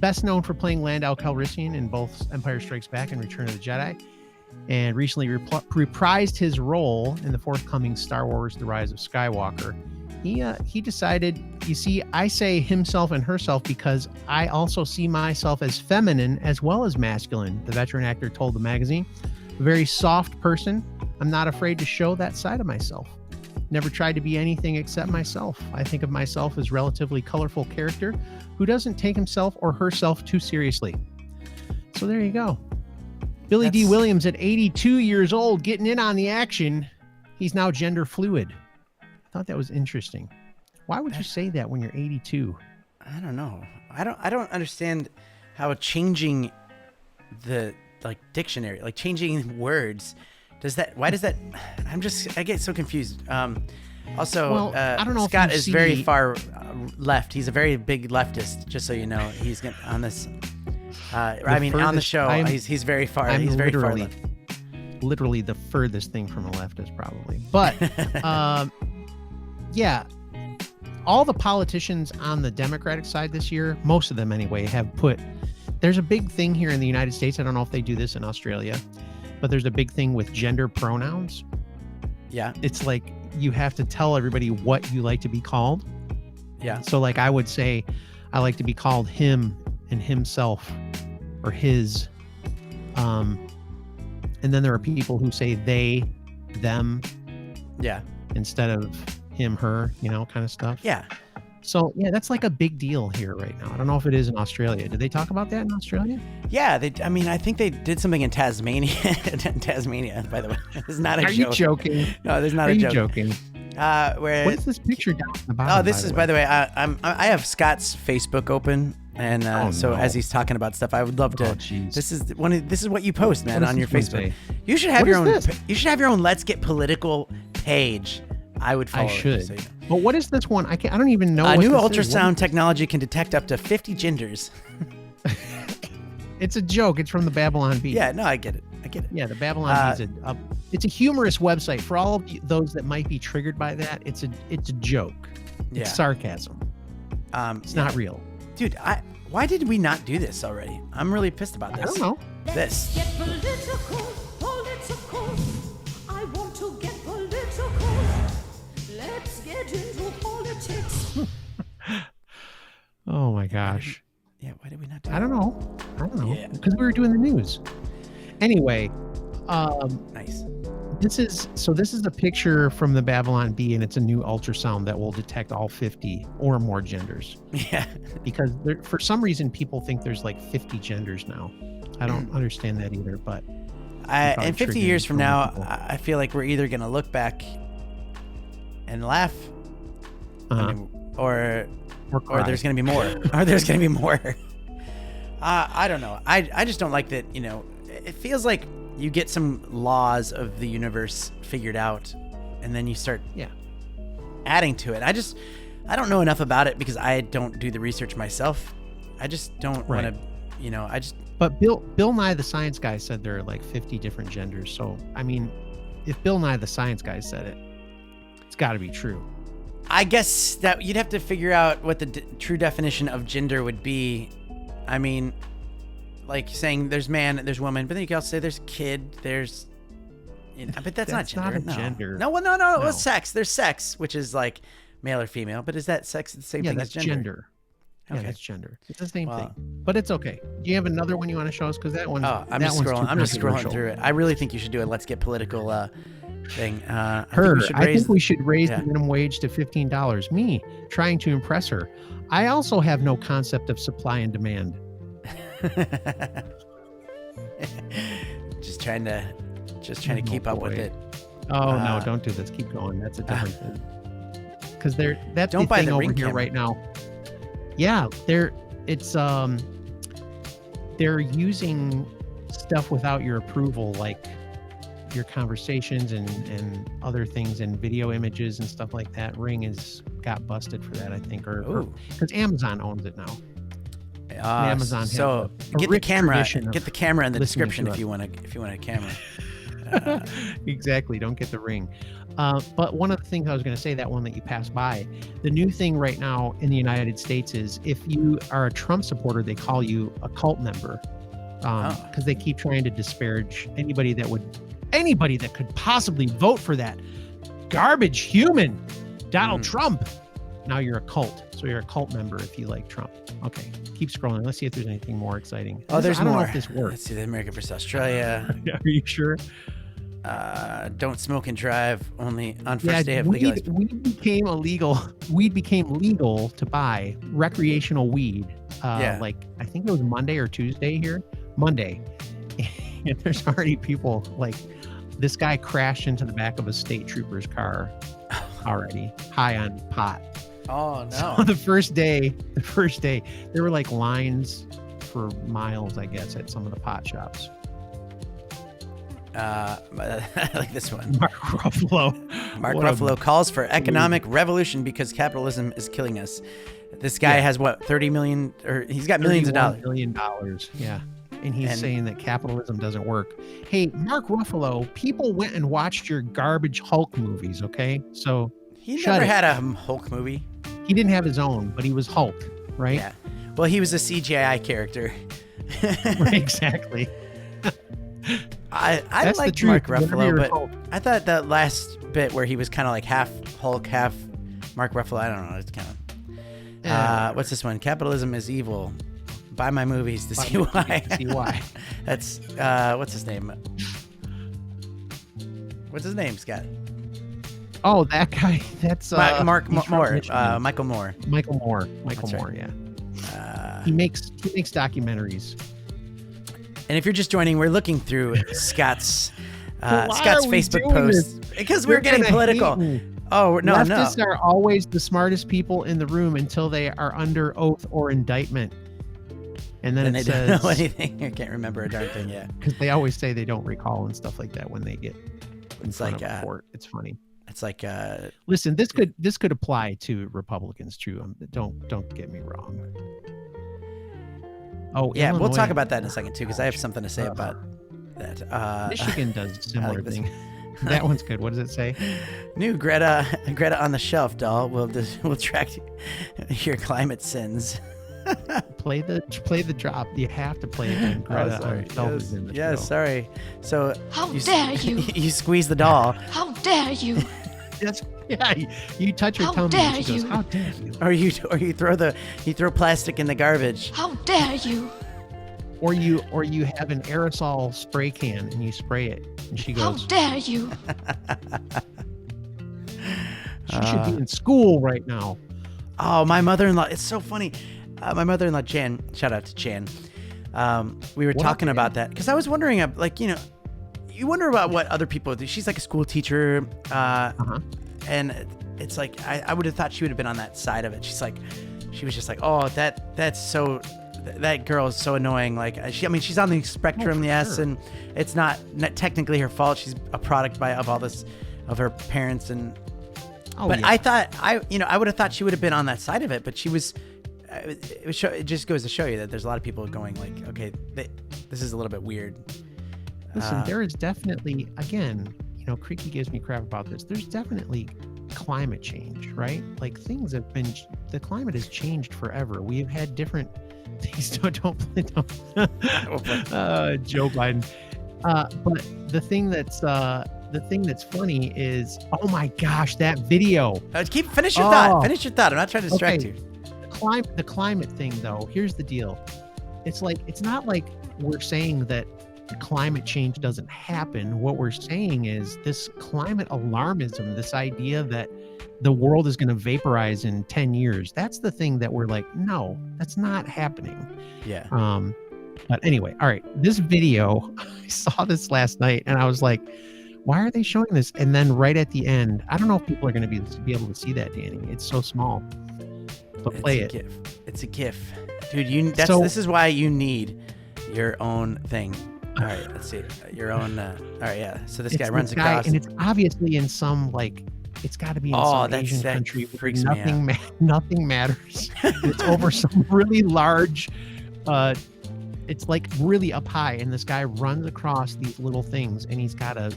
Best known for playing Lando Calrissian in both Empire Strikes Back and Return of the Jedi. And recently reprised his role in the forthcoming Star Wars The Rise of Skywalker. He decided, you see, I say himself and herself because I also see myself as feminine as well as masculine, the veteran actor told the magazine. A very soft person. I'm not afraid to show that side of myself. Never tried to be anything except myself. I think of myself as relatively colorful character who doesn't take himself or herself too seriously. So there you go. Billy D. Williams at 82 years old, getting in on the action. He's now gender fluid. I thought that was interesting. Why would you say that when you're 82? I don't know. I don't understand how changing the dictionary, changing words, why does that? I get so confused. Also, I don't know. Scott is very far left. He's a very big leftist. Just so you know, he's on this. On the show, he's very far. He's very far left. Literally the furthest thing from a leftist, probably. But yeah, all the politicians on the Democratic side this year, most of them anyway, have put. There's a big thing here in the United States. I don't know if they do this in Australia, but there's a big thing with gender pronouns. Yeah, it's like you have to tell everybody what you like to be called. Yeah. So I would say, I like to be called him and himself or his. And then there are people who say they, them. Yeah. Instead of him, her, kind of stuff. Yeah. So yeah, that's like a big deal here right now. I don't know if it is in Australia. Did they talk about that in Australia? Yeah, I think they did something in Tasmania. Tasmania, by the way. This is not a joke. Are you joking? No, there's not a joke. joking? What is this picture down at the bottom? Oh, this is, by the way, I have Scott's Facebook open, and as he's talking about stuff, I would love to. This is what you post, man, on your Facebook. You should have your own. You should have your own Let's Get Political page. I would follow. I should. It, so you know. But what is this one? I don't even know. New ultrasound technology can detect up to 50 genders. It's a joke. It's from the Babylon Bee. Yeah, no, I get it. Yeah, the Babylon Bee is it's a humorous website for all of those that might be triggered by that. It's a joke. Yeah. It's sarcasm. It's not real. Dude, why did we not do this already? I'm really pissed about this. I don't know. This. Let's get political. I want to get political. Let's get into politics. Oh my gosh. Yeah, why did we not do I don't know. Yeah. Because we were doing the news. Anyway, nice. This is a picture from the Babylon Bee, and it's a new ultrasound that will detect all 50 or more genders. Yeah. Because for some reason, people think there's like 50 genders now. I don't understand that either, but in 50 years from now, I feel like we're either going to look back and laugh, or there's going to be more. Or there's going to be more. I don't know. I just don't like that, it feels like you get some laws of the universe figured out, and then you start adding to it. I don't know enough about it because I don't do the research myself. I just don't want to, But Bill Nye the Science Guy said there are like 50 different genders. So, I mean, if Bill Nye the Science Guy said it, it's got to be true. I guess that you'd have to figure out what the true definition of gender would be. I mean, like saying there's man, there's woman, but then you can also say there's kid, there's, but that's not gender. Not a gender. No, well, no. Well, sex. There's sex, which is like male or female, but is that sex the same thing as gender? Okay. Yeah, that's gender. It's the same thing, but it's okay. Do you have another one you want to show us? Because that one. I'm just scrolling through it. I really think you should do a Let's Get Political thing. I think we should raise the minimum wage to $15. Me trying to impress her. I also have no concept of supply and demand. just trying to keep up with it. Oh no! Don't do this. Keep going. That's a different thing. Because that's don't the buy thing the over ring here camera. Right now. Yeah, they're using stuff without your approval, like your conversations and other things and video images and stuff like that. Ring got busted for that, I think, or because Amazon owns it now. Amazon. So get the camera in the description if you want a camera. Exactly. Don't get the ring. But one of the things I was going to say, that one that you passed by, the new thing right now in the United States is if you are a Trump supporter, they call you a cult member because they keep trying to disparage anybody that could possibly vote for that garbage human, Donald Trump. Now you're a cult. So you're a cult member if you like Trump. Okay, keep scrolling. Let's see if there's anything more exciting. There's more. I don't know if this works. Let's see, the America vs. Australia. Are you sure? Don't smoke and drive only on first day of legalized. Weed became illegal. Weed became legal to buy recreational weed. Like I think it was Monday or Tuesday here. Monday. And there's already people like this guy crashed into the back of a state trooper's car already, high on pot. Oh no. So the first day, there were like lines for miles, I guess, at some of the pot shops. I like this one. Mark Ruffalo. Mark Ruffalo calls for economic revolution because capitalism is killing us. This guy has what, 30 million, or he's got millions of dollars. $31 million. Yeah. And he's saying that capitalism doesn't work. Hey, Mark Ruffalo, people went and watched your garbage Hulk movies, okay? So he never had a Hulk movie. He didn't have his own, but he was Hulk, right? Yeah. Well, he was a CGI character. Right, exactly. I like Mark Ruffalo, but I thought that last bit where he was kind of like half Hulk, half Mark Ruffalo, I don't know. It's kind of... what's this one? Capitalism is evil. Buy my movies to see why. See why. That's, what's his name? What's his name, Scott? Oh, that guy. That's Mark he's from Moore. Michigan. Michael Moore. Michael Moore. Michael That's Moore. right. Yeah. He makes documentaries. And if you're just joining, we're looking through Scott's Why Scott's are we Facebook doing post this? because You're we're getting gonna political. hate me. Oh no, Leftists no. are always the smartest people in the room until they are under oath or indictment. And then And it they says, don't know anything. I can't remember a darn thing yet. because they always say they don't recall and stuff like that when they get in It's front like, of a court. It's funny. It's like Listen, this could apply to Republicans too. Don't get me wrong. Oh yeah, we'll Illinois- talk about that in a second too, because I have something to say about that. Michigan does a similar like this. thing. That one's good. What does it say? New Greta on the shelf, doll. We'll track your climate sins. Play the drop. You have to play it when Greta sorry. herself is in the Yes, show. sorry. So How dare you? you squeeze the doll, How dare you? Yeah, you touch her How tummy. dare And she goes, you. "How dare you?" or you throw plastic in the garbage. How dare you? Or you have an aerosol spray can and you spray it, and she How goes, dare you? "She should be in school right now." Oh, my mother-in-law. It's so funny. My mother-in-law, Jan. Shout out to Jan. We were talking about that because I was wondering, you wonder about what other people do. She's like a school teacher, and it's like I would have thought she would have been on that side of it. She was just like, oh, that girl is so annoying. Like she's on the spectrum, yes, sure. and it's not technically her fault. She's a product of her parents and. Oh, But yeah. I thought I would have thought she would have been on that side of it, but she was. It just goes to show you that there's a lot of people going like, okay, this is a little bit weird. Listen, there is definitely, again, Creaky gives me crap about this. There's definitely climate change, right? Like the climate has changed forever. We have had different things. Don't Joe Biden. But the thing that's funny is, oh my gosh, that video. Finish your thought. Finish your thought. I'm not trying to distract you. The climate thing, though, here's the deal. It's not like we're saying that climate change doesn't happen. What we're saying is this climate alarmism, this idea that the world is going to vaporize in 10 years. That's the thing that we're like, no, that's not happening. Yeah. But anyway, all right. This video, I saw this last night and I was like, why are they showing this? And then right at the end, I don't know if people are going to be able to see that, Danny. It's so small. But play it. It's a GIF, dude. This is why you need your own thing. All right, let's see your own. All right, yeah. So this guy runs across, and it's obviously in some it's got to be in some Asian country where nothing matters. It's over some really large. It's like really up high, and this guy runs across these little things, and he's got a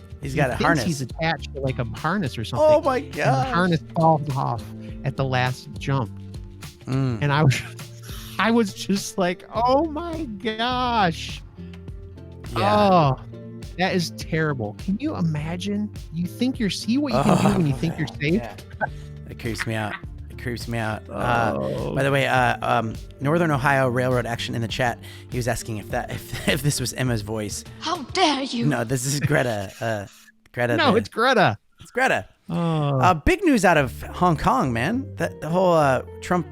harness. He's attached to like a harness or something. Oh my god! And the harness falls off at the last jump. And I was just like, oh my gosh. Yeah. Oh, that is terrible. Can you imagine? You think see what you can do when you think you're safe? Yeah. It creeps me out. By the way, Northern Ohio Railroad Action in the chat. He was asking if this was Emma's voice. How dare you? No, this is Greta. No, it's Greta. It's Greta. Big news out of Hong Kong, man. The whole Trump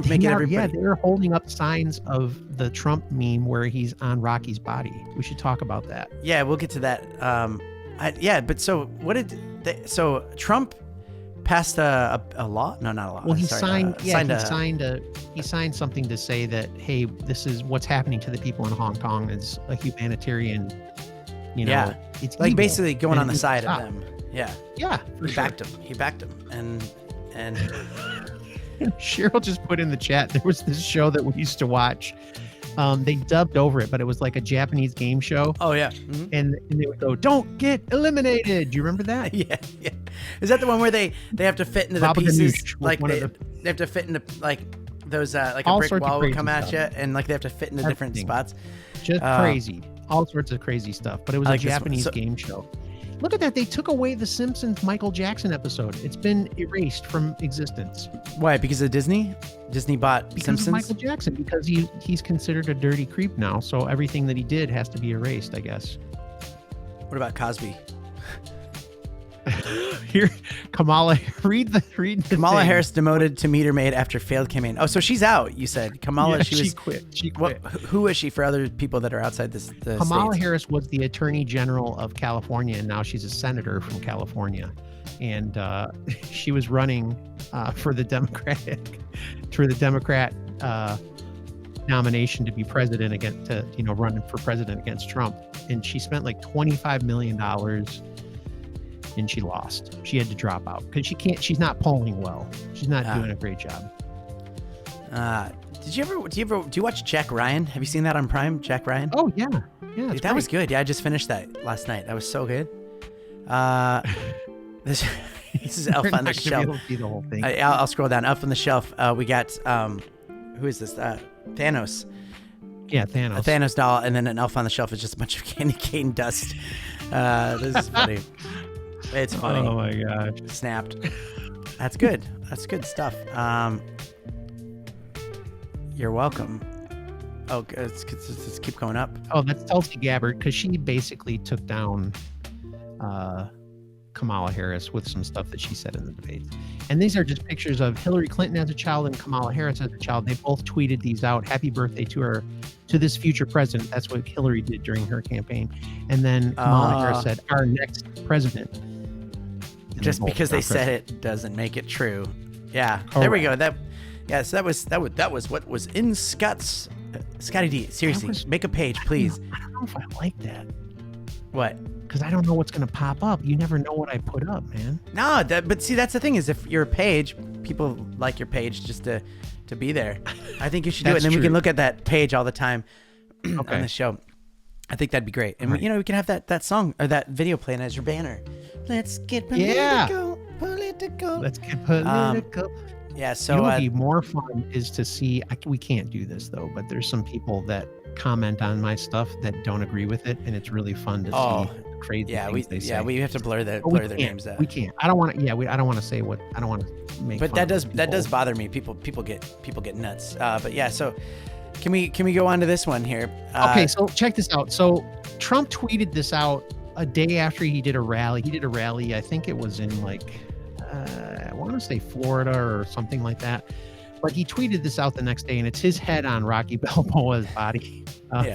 making everybody. Yeah, they're holding up signs of the Trump meme where he's on Rocky's body. We should talk about that. Yeah, we'll get to that. But so what so Trump passed a law? No, not a law. Well, he Sorry, he signed something to say that, hey, this is what's happening to the people in Hong Kong is a humanitarian. It's like evil, basically going and on the it side stop. of them. Yeah. Yeah, He backed him, and Cheryl just put in the chat. There was this show that we used to watch. They dubbed over it, but it was like a Japanese game show. Oh yeah. And they would go, "Don't get eliminated." Do you remember that? Yeah. Is that the one where they have to fit into the Baba pieces? Ganoush Like was they have to fit into like those like all a brick sorts of wall would crazy come at stuff. you, and like they have to fit into different Everything. spots. Just crazy. All sorts of crazy stuff. But it was I a like this one. Japanese game show. Look at that. They took away the Simpsons Michael Jackson episode. It's been erased from existence. Why? Because of Disney? Disney bought Because Simpsons? of Michael Jackson. Because he's considered a dirty creep now. So everything that he did has to be erased, I guess. What about Cosby? Here, Kamala, read the Kamala thing. Harris demoted to meter maid after failed campaign. Oh, so she's out. You said Kamala. Yeah, she quit. She quit. Who is she for other people that are outside the Kamala states? Harris was the Attorney General of California, and now she's a senator from California. And she was running for the Democrat nomination to be president running for president against Trump. And she spent like $25 million, and she lost. She had to drop out because she's not polling well. She's not doing a great job. Do you watch Jack Ryan? Have you seen that on Prime? Jack Ryan? Oh yeah. Yeah. Dude, that was good. Yeah, I just finished that last night. That was so good. This is Elf on the Shelf. See the whole thing. I'll scroll down. Elf on the Shelf. We got who is this? Thanos. Yeah, Thanos. A Thanos doll, and then an Elf on the Shelf is just a bunch of candy cane dust. This is funny. It's funny. Oh my gosh. Snapped. That's good. That's good stuff. You're welcome. Oh, let's keep going up. Oh, that's Tulsi Gabbard, because she basically took down Kamala Harris with some stuff that she said in the debate. And these are just pictures of Hillary Clinton as a child and Kamala Harris as a child. They both tweeted these out. Happy birthday to this future president. That's what Hillary did during her campaign. And then Kamala Harris said, our next president. And just because they said it doesn't make it true. Yeah. There we go. So that was what was in Scotty D. Seriously, make a page, please. I don't know if I like that. What? Because I don't know what's going to pop up. You never know what I put up, man. No, but see, that's the thing is if your page, people like your page just to be there. I think you should do it, and then we can look at that page all the time on the show. I think that'd be great. And we can have that song or that video playing as your banner. Let's get political. Let's get political. Yeah, so what would be more fun is to see. We can't do this though, but there's some people that comment on my stuff that don't agree with it, and it's really fun to see crazy things they say. Yeah, we have to blur their names out. We can't. I don't want to. Yeah, I don't want to say what. I don't want to make. But that does bother me. People get nuts. But yeah, so can we go on to this one here? Okay, so check this out. So Trump tweeted this out a day after he did a rally. He did a rally. I think it was in I want to say Florida or something like that. But he tweeted this out the next day, and it's his head on Rocky Balboa's body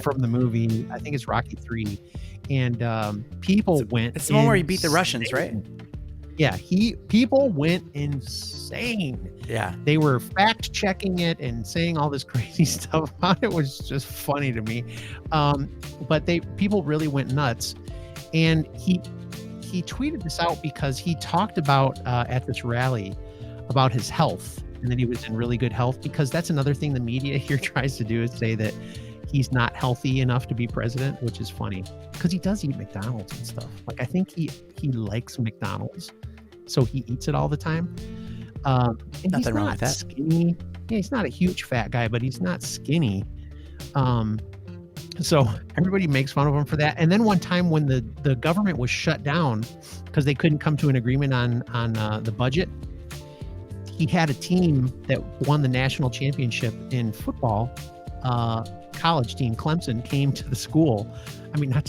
from the movie. I think it's Rocky 3. And people went. It's the one where he beat the Russians, right? Yeah, people went insane. Yeah, they were fact checking it and saying all this crazy stuff about it. It was just funny to me. But people really went nuts, and he tweeted this out because he talked about at this rally about his health and that he was in really good health, because that's another thing the media here tries to do is say that he's not healthy enough to be president, which is funny because he does eat McDonald's and stuff. Like, I think he likes McDonald's, so he eats it all the time. And nothing wrong with that. Skinny. Yeah, he's not a huge fat guy, but he's not skinny. So everybody makes fun of him for that. And then one time when the government was shut down because they couldn't come to an agreement on the budget, he had a team that won the national championship in football. College team, Clemson, came to the school.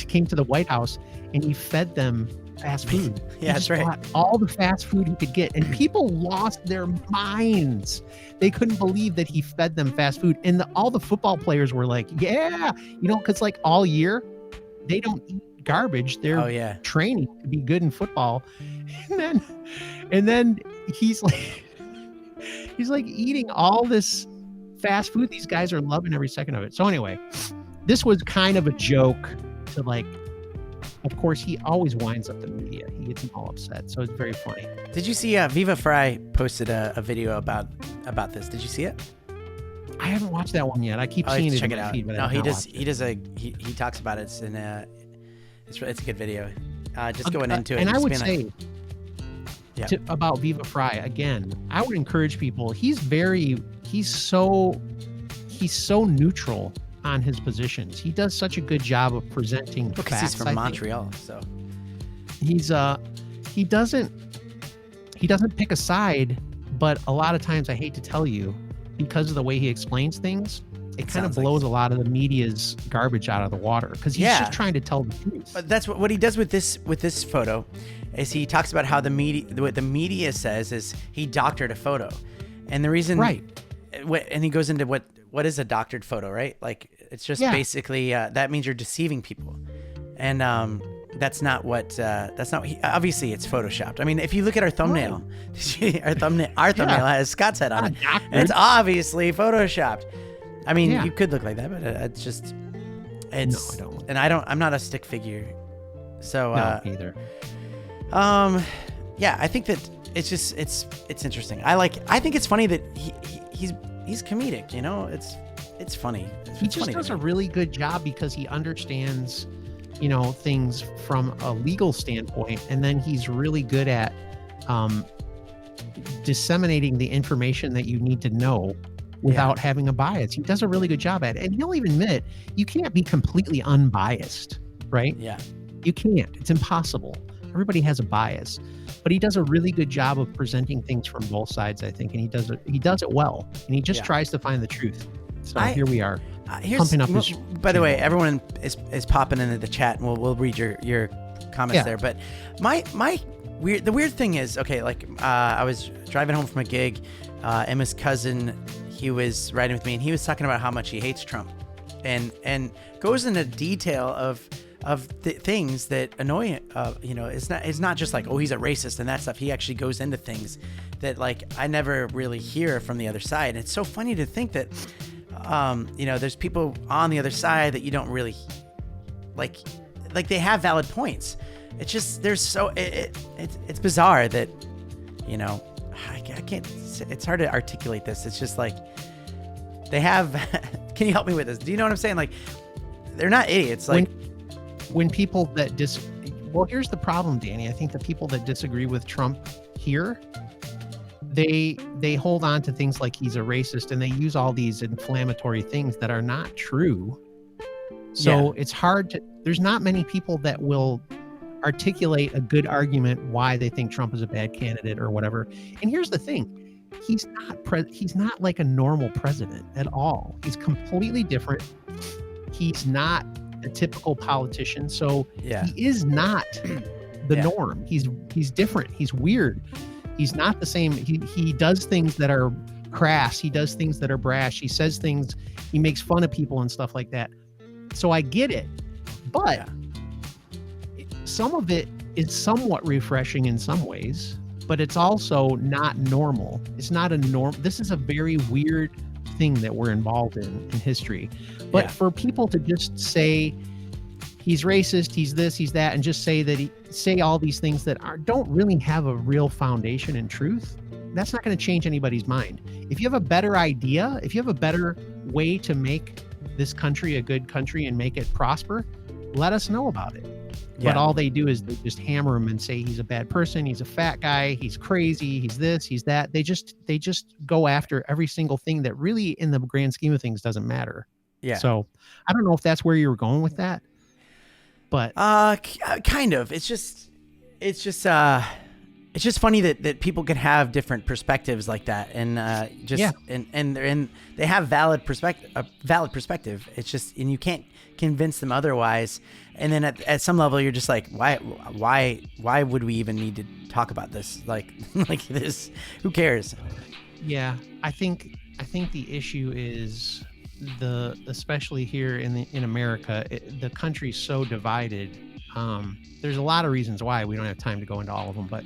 Came to the White House, and he fed them fast food. Yeah, that's right. All the fast food he could get, and people lost their minds. They couldn't believe that he fed them fast food, and all the football players were like, "Yeah," because all year they don't eat garbage. They're training to be good in football, and then he's like eating all this fast food. These guys are loving every second of it. So anyway, this was kind of a joke to of course he always winds up the media. He gets them all upset. So it's very funny. Did you see Viva Frei posted a video about this? Did you see it? I haven't watched that one yet. I keep seeing it. Check it out. Feed, no, he talks about it. It's a good video. Just going into it. And I would say about Viva Frei again, I would encourage people. He's so neutral on his positions. He does such a good job of presenting facts. Because he's from Montreal, so he doesn't pick a side, but a lot of times, I hate to tell you, because of the way he explains things, it kind of blows a lot of the media's garbage out of the water because he's just trying to tell the truth. But that's what he does with this photo is he talks about how what the media says is he doctored a photo. And the reason and he goes into what is a doctored photo, right? Like it's just basically that means you're deceiving people. And that's not obviously it's photoshopped. I mean, if you look at our thumbnail, our thumbnail has Scott's head on it. And it's obviously photoshopped. I mean, you could look like that, but it's just no, I don't. And I'm not a stick figure. So no, either. Yeah, I think that it's just it's interesting. I think it's funny that he's comedic, you know? It's funny. He just does a really good job because he understands, you know, things from a legal standpoint, and then he's really good at disseminating the information that you need to know without having a bias. He does a really good job at it. And he'll even admit you can't be completely unbiased, right? Yeah. You can't. It's impossible. Everybody has a bias. But he does a really good job of presenting things from both sides, I think, and he does it well. And he just tries to find the truth. So here we are. Pumping up his by the way, everyone is popping into the chat, and we'll read your comments there. But the weird thing is, okay, like I was driving home from a gig, Emma's cousin, he was riding with me, and he was talking about how much he hates Trump, and goes into detail of the things that annoy him. You know, it's not just like, oh, he's a racist and that stuff. He actually goes into things that like I never really hear from the other side. And it's so funny to think that you know, there's people on the other side that you don't really like they have valid points. It's just it's bizarre that, you know, I can't, it's hard to articulate this. It's just like they have can you help me with this? Do you know what I'm saying? Like they're not idiots. Like when people that well, here's the problem, Danny. I think the people that disagree with Trump here, they hold on to things like he's a racist, and they use all these inflammatory things that are not true. So it's hard there's not many people that will articulate a good argument why they think Trump is a bad candidate or whatever. And here's the thing. He's not like a normal president at all. He's completely different. He's not a typical politician. So he is not the norm. He's different. He's weird. He's not the same. He does things that are crass. He does things that are brash. He says things, he makes fun of people and stuff like that. So I get it. But some of it is somewhat refreshing in some ways, but it's also not normal. It's not a norm. This is a very weird thing that we're involved in history. But for people to just say he's racist, he's this, he's that, and just say all these things that don't really have a real foundation in truth, that's not going to change anybody's mind. If you have a better idea, if you have a better way to make this country a good country and make it prosper, let us know about it. But all they do is they just hammer him and say he's a bad person, he's a fat guy, he's crazy, he's this, he's that. They just go after every single thing that really, in the grand scheme of things, doesn't matter. Yeah. So I don't know if that's where you were going with that, but kind of. It's just funny that people can have different perspectives like that, and and they have valid perspective. It's just, and you can't convince them otherwise. And then at some level, you're just like, why would we even need to talk about this? Like this, who cares? Yeah, I think the issue is especially here in America, the country's so divided. There's a lot of reasons why. We don't have time to go into all of them, but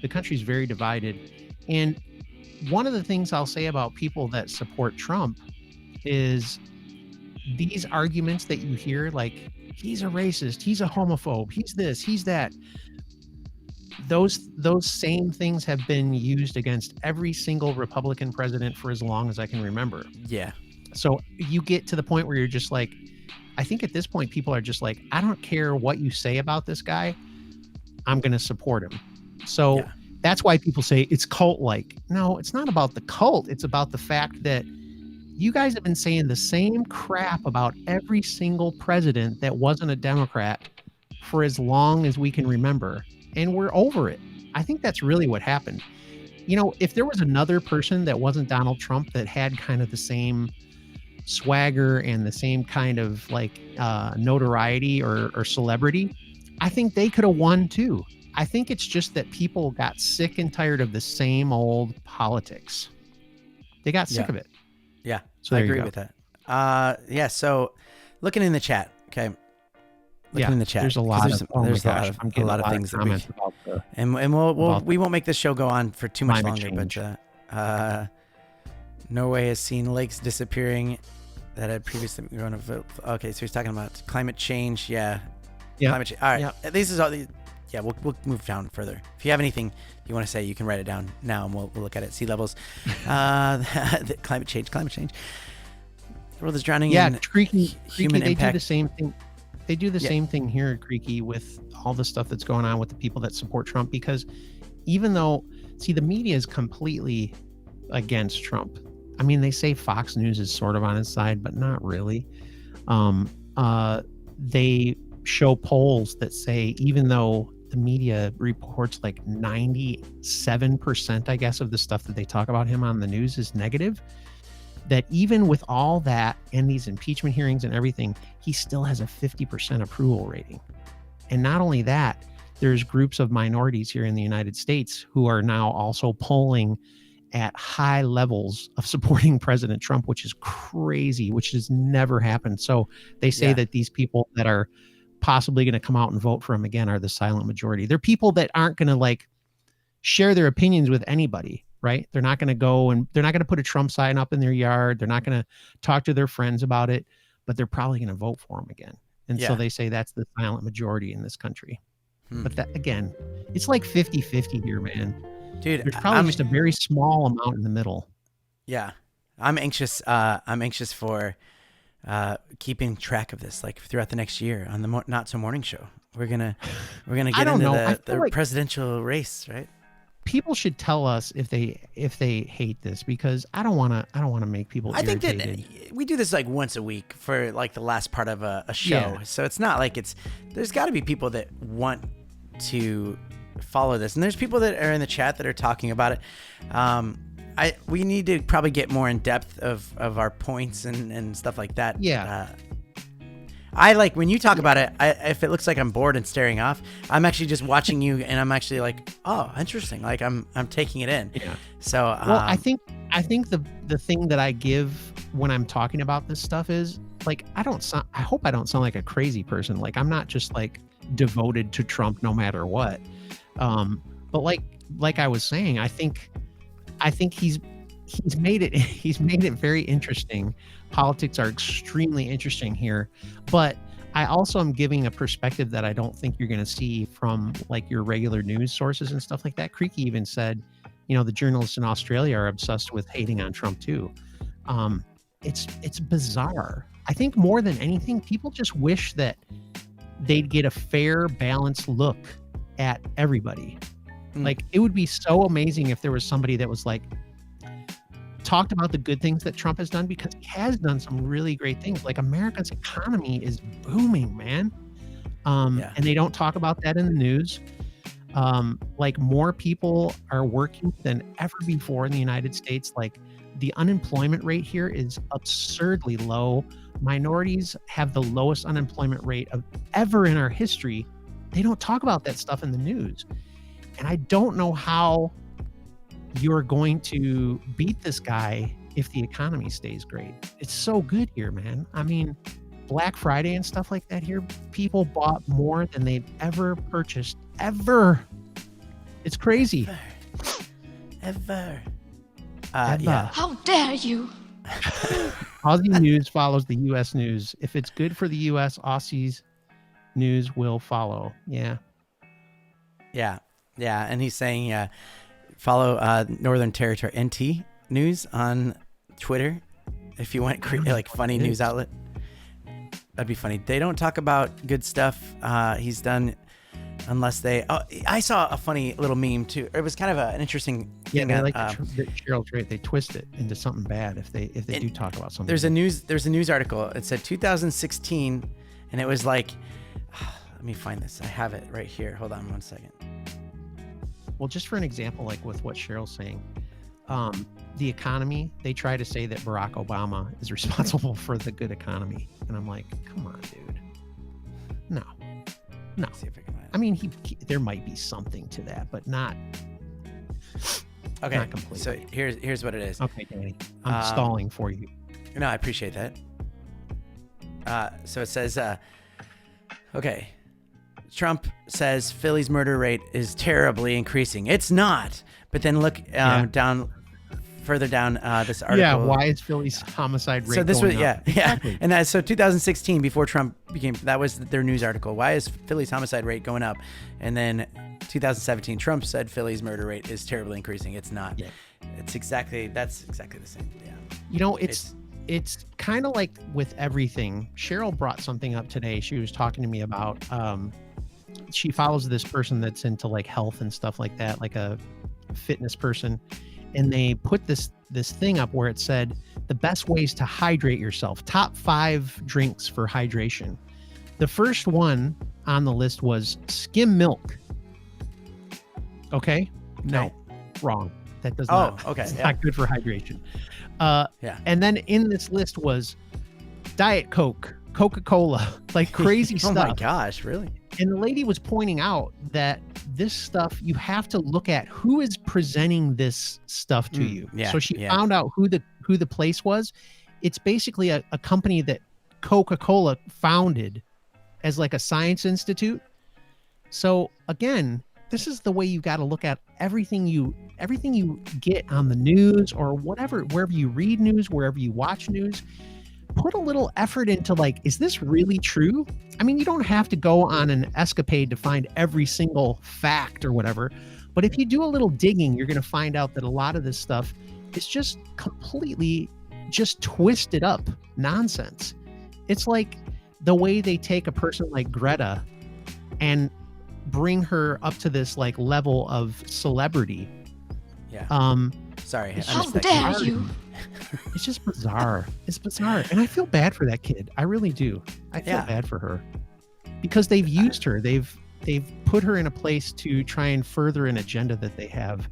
the country's very divided. And one of the things I'll say about people that support Trump is these arguments that you hear, like, he's a racist, he's a homophobe, he's this, he's that. Those same things have been used against every single Republican president for as long as I can remember. Yeah. So you get to the point where you're just like, I think at this point, people are just like, I don't care what you say about this guy, I'm going to support him. So that's why people say it's cult-like. No, it's not about the cult. It's about the fact that you guys have been saying the same crap about every single president that wasn't a Democrat for as long as we can remember, and we're over it. I think that's really what happened. You know, if there was another person that wasn't Donald Trump that had kind of the same swagger and the same kind of like notoriety or celebrity, I think they could have won too. I think it's just that people got sick and tired of the same old politics. They got sick of it. Yeah, so I agree with that. So looking in the chat, okay. In the chat, there's a lot of things that we won't make this show go on for too much longer. Change. But Norway has seen lakes disappearing that had previously grown. Okay, so he's talking about climate change. Yeah. Climate change. All right, this is all. We'll move down further. If you have anything you want to say, you can write it down now, and we'll look at it. Sea levels, climate change. The world is drowning in Creaky, human impact. They do the same thing. They do the same thing here at Creaky with all the stuff that's going on with the people that support Trump, because even though, the media is completely against Trump. I mean, they say Fox News is sort of on his side, but not really. They show polls that say even though the media reports like 97%, I guess, of the stuff that they talk about him on the news is negative, that even with all that and these impeachment hearings and everything, he still has a 50% approval rating. And not only that, there's groups of minorities here in the United States who are now also polling at high levels of supporting President Trump, which is crazy, which has never happened. So they say that these people that are possibly going to come out and vote for him again are the silent majority. They're people that aren't going to like share their opinions with anybody. Right? They're not going to go and they're not going to put a Trump sign up in their yard. They're not going to talk to their friends about it, but they're probably going to vote for him again. And so they say that's the silent majority in this country. But that, again, it's like 50-50 here, man. Dude, there's probably just a very small amount in the middle. Yeah. I'm anxious for keeping track of this, like throughout the next year on the Not So Morning Show. We're gonna get into the like presidential race, right? People should tell us if they hate this, because I don't want to make people irritated. I think that we do this like once a week for like the last part of a show. Yeah. So it's not like there's got to be people that want to follow this. And there's people that are in the chat that are talking about it. We need to probably get more in depth of our points and stuff like that. Yeah. I like when you talk about it. If it looks like I'm bored and staring off, I'm actually just watching you, and I'm actually like, oh, interesting. Like I'm taking it in. Yeah. So I think the thing that I give when I'm talking about this stuff is like I hope I don't sound like a crazy person. Like I'm not just like devoted to Trump no matter what. But like I was saying, I think he's made it very interesting. Politics are extremely interesting here, but I also am giving a perspective that I don't think you're going to see from like your regular news sources and stuff like that. Creaky even said, the journalists in Australia are obsessed with hating on Trump too. It's bizarre. I think more than anything, people just wish that they'd get a fair, balanced look at everybody. Like it would be so amazing if there was somebody that was like, talked about the good things that Trump has done, because he has done some really great things. Like America's economy is booming, man. And they don't talk about that in the news. Like more people are working than ever before in the United States. Like the unemployment rate here is absurdly low. Minorities have the lowest unemployment rate of ever in our history. They don't talk about that stuff in the news. And I don't know how you're going to beat this guy if the economy stays great. It's so good here, man. I mean, Black Friday and stuff like that here, people bought more than they've ever purchased, ever. It's crazy. Ever. Yeah. How dare you? Aussie news follows the U.S. news. If it's good for the U.S., Aussie's news will follow. Yeah. Yeah. Yeah. And he's saying, follow Northern Territory NT News on Twitter if you want like funny news outlet. That'd be funny. They don't talk about good stuff he's done unless they. Oh, I saw a funny little meme too. It was kind of an interesting. Yeah, they like the Cheryl trait. They twist it into something bad if they do talk about something. There's a news article. It said 2016, and it was like, let me find this. I have it right here. Hold on one second. Well, just for an example, like with what Cheryl's saying, the economy, they try to say that Barack Obama is responsible for the good economy. And I'm like, come on, dude. No. See if I can find it. I mean, there might be something to that, but not. Okay. Not completely. So here's what it is. Okay, Danny. I'm stalling for you. No, I appreciate that. So it says, okay. Trump says Philly's murder rate is terribly increasing. It's not. But then look further down this article. Yeah, why is Philly's homicide rate So this going was up? Exactly. And so 2016, before Trump that was their news article. Why is Philly's homicide rate going up? And then 2017, Trump said Philly's murder rate is terribly increasing. It's not. Yeah. That's exactly the same. Yeah. It's kind of like with everything. Cheryl brought something up today. She was talking to me about she follows this person that's into like health and stuff like that, like a fitness person, and they put this thing up where it said the best ways to hydrate yourself, top 5 drinks for hydration. The first one on the list was skim milk. Okay. No, wrong. That does not. Okay. It's not good for hydration. And then in this list was Diet Coke, Coca-Cola, like crazy stuff. Oh my gosh, really? And the lady was pointing out that this stuff, you have to look at who is presenting this stuff to you. Yeah, so she found out who the place was. It's basically a company that Coca-Cola founded as like a science institute. So again, this is the way you got to look at everything you get on the news or whatever, wherever you read news, wherever you watch news. Put a little effort into like, is this really true? I mean, you don't have to go on an escapade to find every single fact or whatever, but if you do a little digging, you're going to find out that a lot of this stuff is just completely just twisted up nonsense. It's like the way they take a person like Greta and bring her up to this like level of celebrity. Yeah. Sorry. How dare you? It's just bizarre. It's bizarre. And I feel bad for that kid. I really do. I feel bad for her because they've used her. They've put her in a place to try and further an agenda that they have.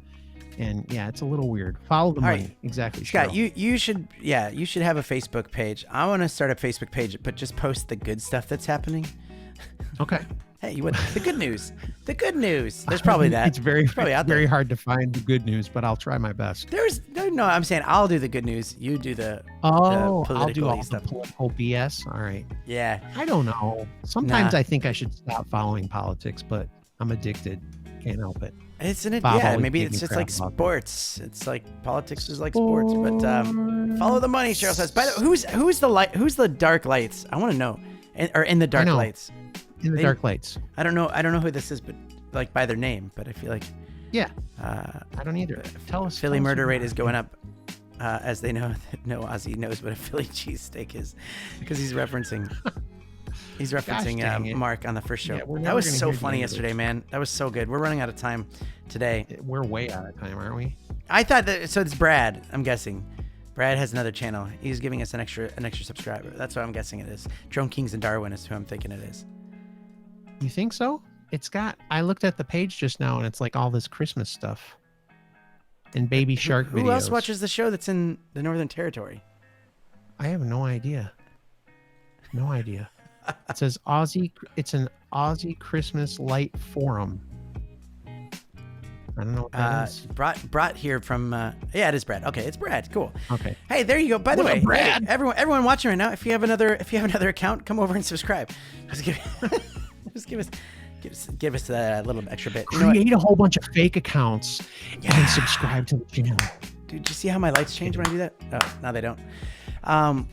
And yeah, it's a little weird. Follow the money. Right. Exactly. Scott, Cheryl. you should have a Facebook page. I want to start a Facebook page, but just post the good stuff that's happening. Okay. Hey, the good news. The good news. There's probably that. It's probably out there. Very hard to find the good news, but I'll try my best. No, I'm saying I'll do the good news. You do the I'll do all the political BS. All right. Yeah. I don't know. Sometimes I think I should stop following politics, but I'm addicted. Can't help it. Maybe it's just like sports. It's like politics is like sports, but follow the money. Cheryl says. By the way, who's the dark lights? I want to know. In the dark lights. In the dark lights. I don't know who this is, but like by their name. But I feel like I don't either. Tell us. Philly murder rate is going up, as they know that no Aussie knows what a Philly cheesesteak is, because he's referencing Mark on the first show. Yeah, that was so funny yesterday, man. That was so good. We're running out of time today. We're way out of time, aren't we? I thought that. So it's Brad. I'm guessing. Brad has another channel. He's giving us an extra subscriber. That's what I'm guessing it is. Drone Kings and Darwin is who I'm thinking it is. You think so? I looked at the page just now and it's like all this Christmas stuff and baby shark videos. Who else watches the show that's in the Northern Territory? I have no idea. No idea. It says it's an Aussie Christmas Light Forum. I don't know what that is. Brought here from, it is Brad. Okay, it's Brad. Cool. Okay. Hey, there you go. By the way, Brad. Hey, everyone watching right now, if you have another account, come over and subscribe. Just give us a little extra bit. Create a whole bunch of fake accounts and subscribe to the channel. Dude, you see how my lights change when I do that? Oh, no, they don't.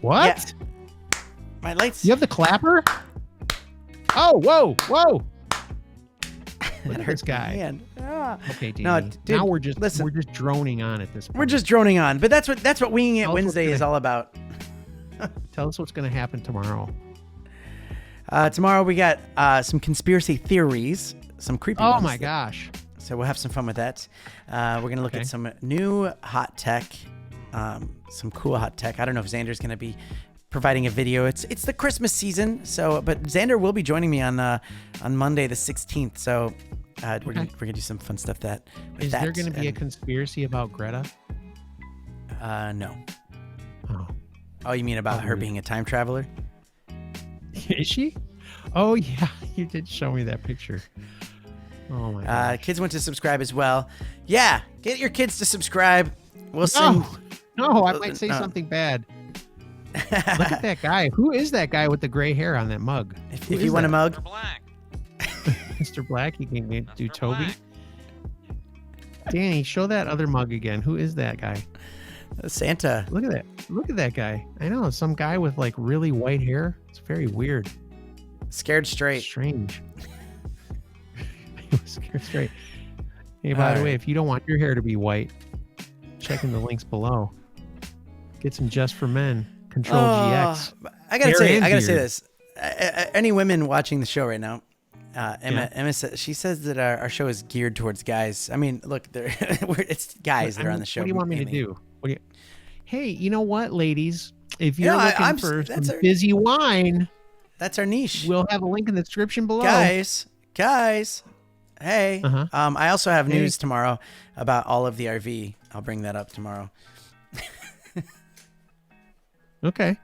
What? Yeah. My lights. You have the clapper? Oh, whoa. Look at this guy. Okay, Danny. No, dude, now we're just droning on at this point. We're just droning on, but that's what Winging It Wednesday is all about. Tell us what's going to happen tomorrow. Tomorrow we got some conspiracy theories, some creepy ones. Oh my gosh. So we'll have some fun with that. We're going to look at some new hot tech, some cool hot tech. I don't know if Xander's going to be providing a video. It's the Christmas season, but Xander will be joining me on Monday the 16th. So we're gonna do some fun stuff. Is there going to be a conspiracy about Greta? No. Oh. Oh, you mean about her being a time traveler? Is she? Oh, yeah. You did show me that picture. Oh, my God. Kids want to subscribe as well. Yeah, get your kids to subscribe. We'll sing. No, I might say something bad. Look at that guy. Who is that guy with the gray hair on that mug? If you want a mug. Mr. Black. Mr. Black, you can do Toby. Black. Danny, show that other mug again. Who is that guy? Santa. Look at that. Look at that guy. I know, some guy with like really white hair. It's very weird. Scared straight. Strange. Scared straight. Hey, by the way, if you don't want your hair to be white, check in the links below. Get some Just for Men. Control GX. I gotta say this. Any women watching the show right now, Emma she says that our show is geared towards guys. I mean, look, it's guys that are on the show. What do you want me to do? Hey, you know what, ladies? If you're looking for some fizzy wine, that's our niche. We'll have a link in the description below. Guys. Hey. I also have news tomorrow about all of the RV. I'll bring that up tomorrow. Okay.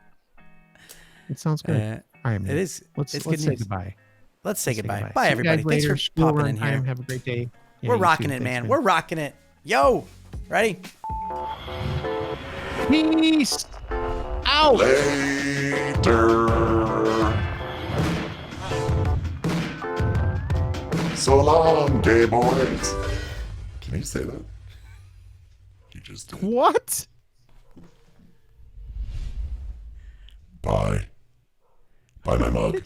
It sounds good. All right, man. It is. Let's good say news. goodbye. Let's say goodbye. Bye, everybody. Thanks for popping in here. Have a great day. Yeah, we're rocking it, man. We're rocking it. Yo, ready? Peace out. Later. So long, gay boys. Can you say that? You just did. What? Bye. Bye, my mug.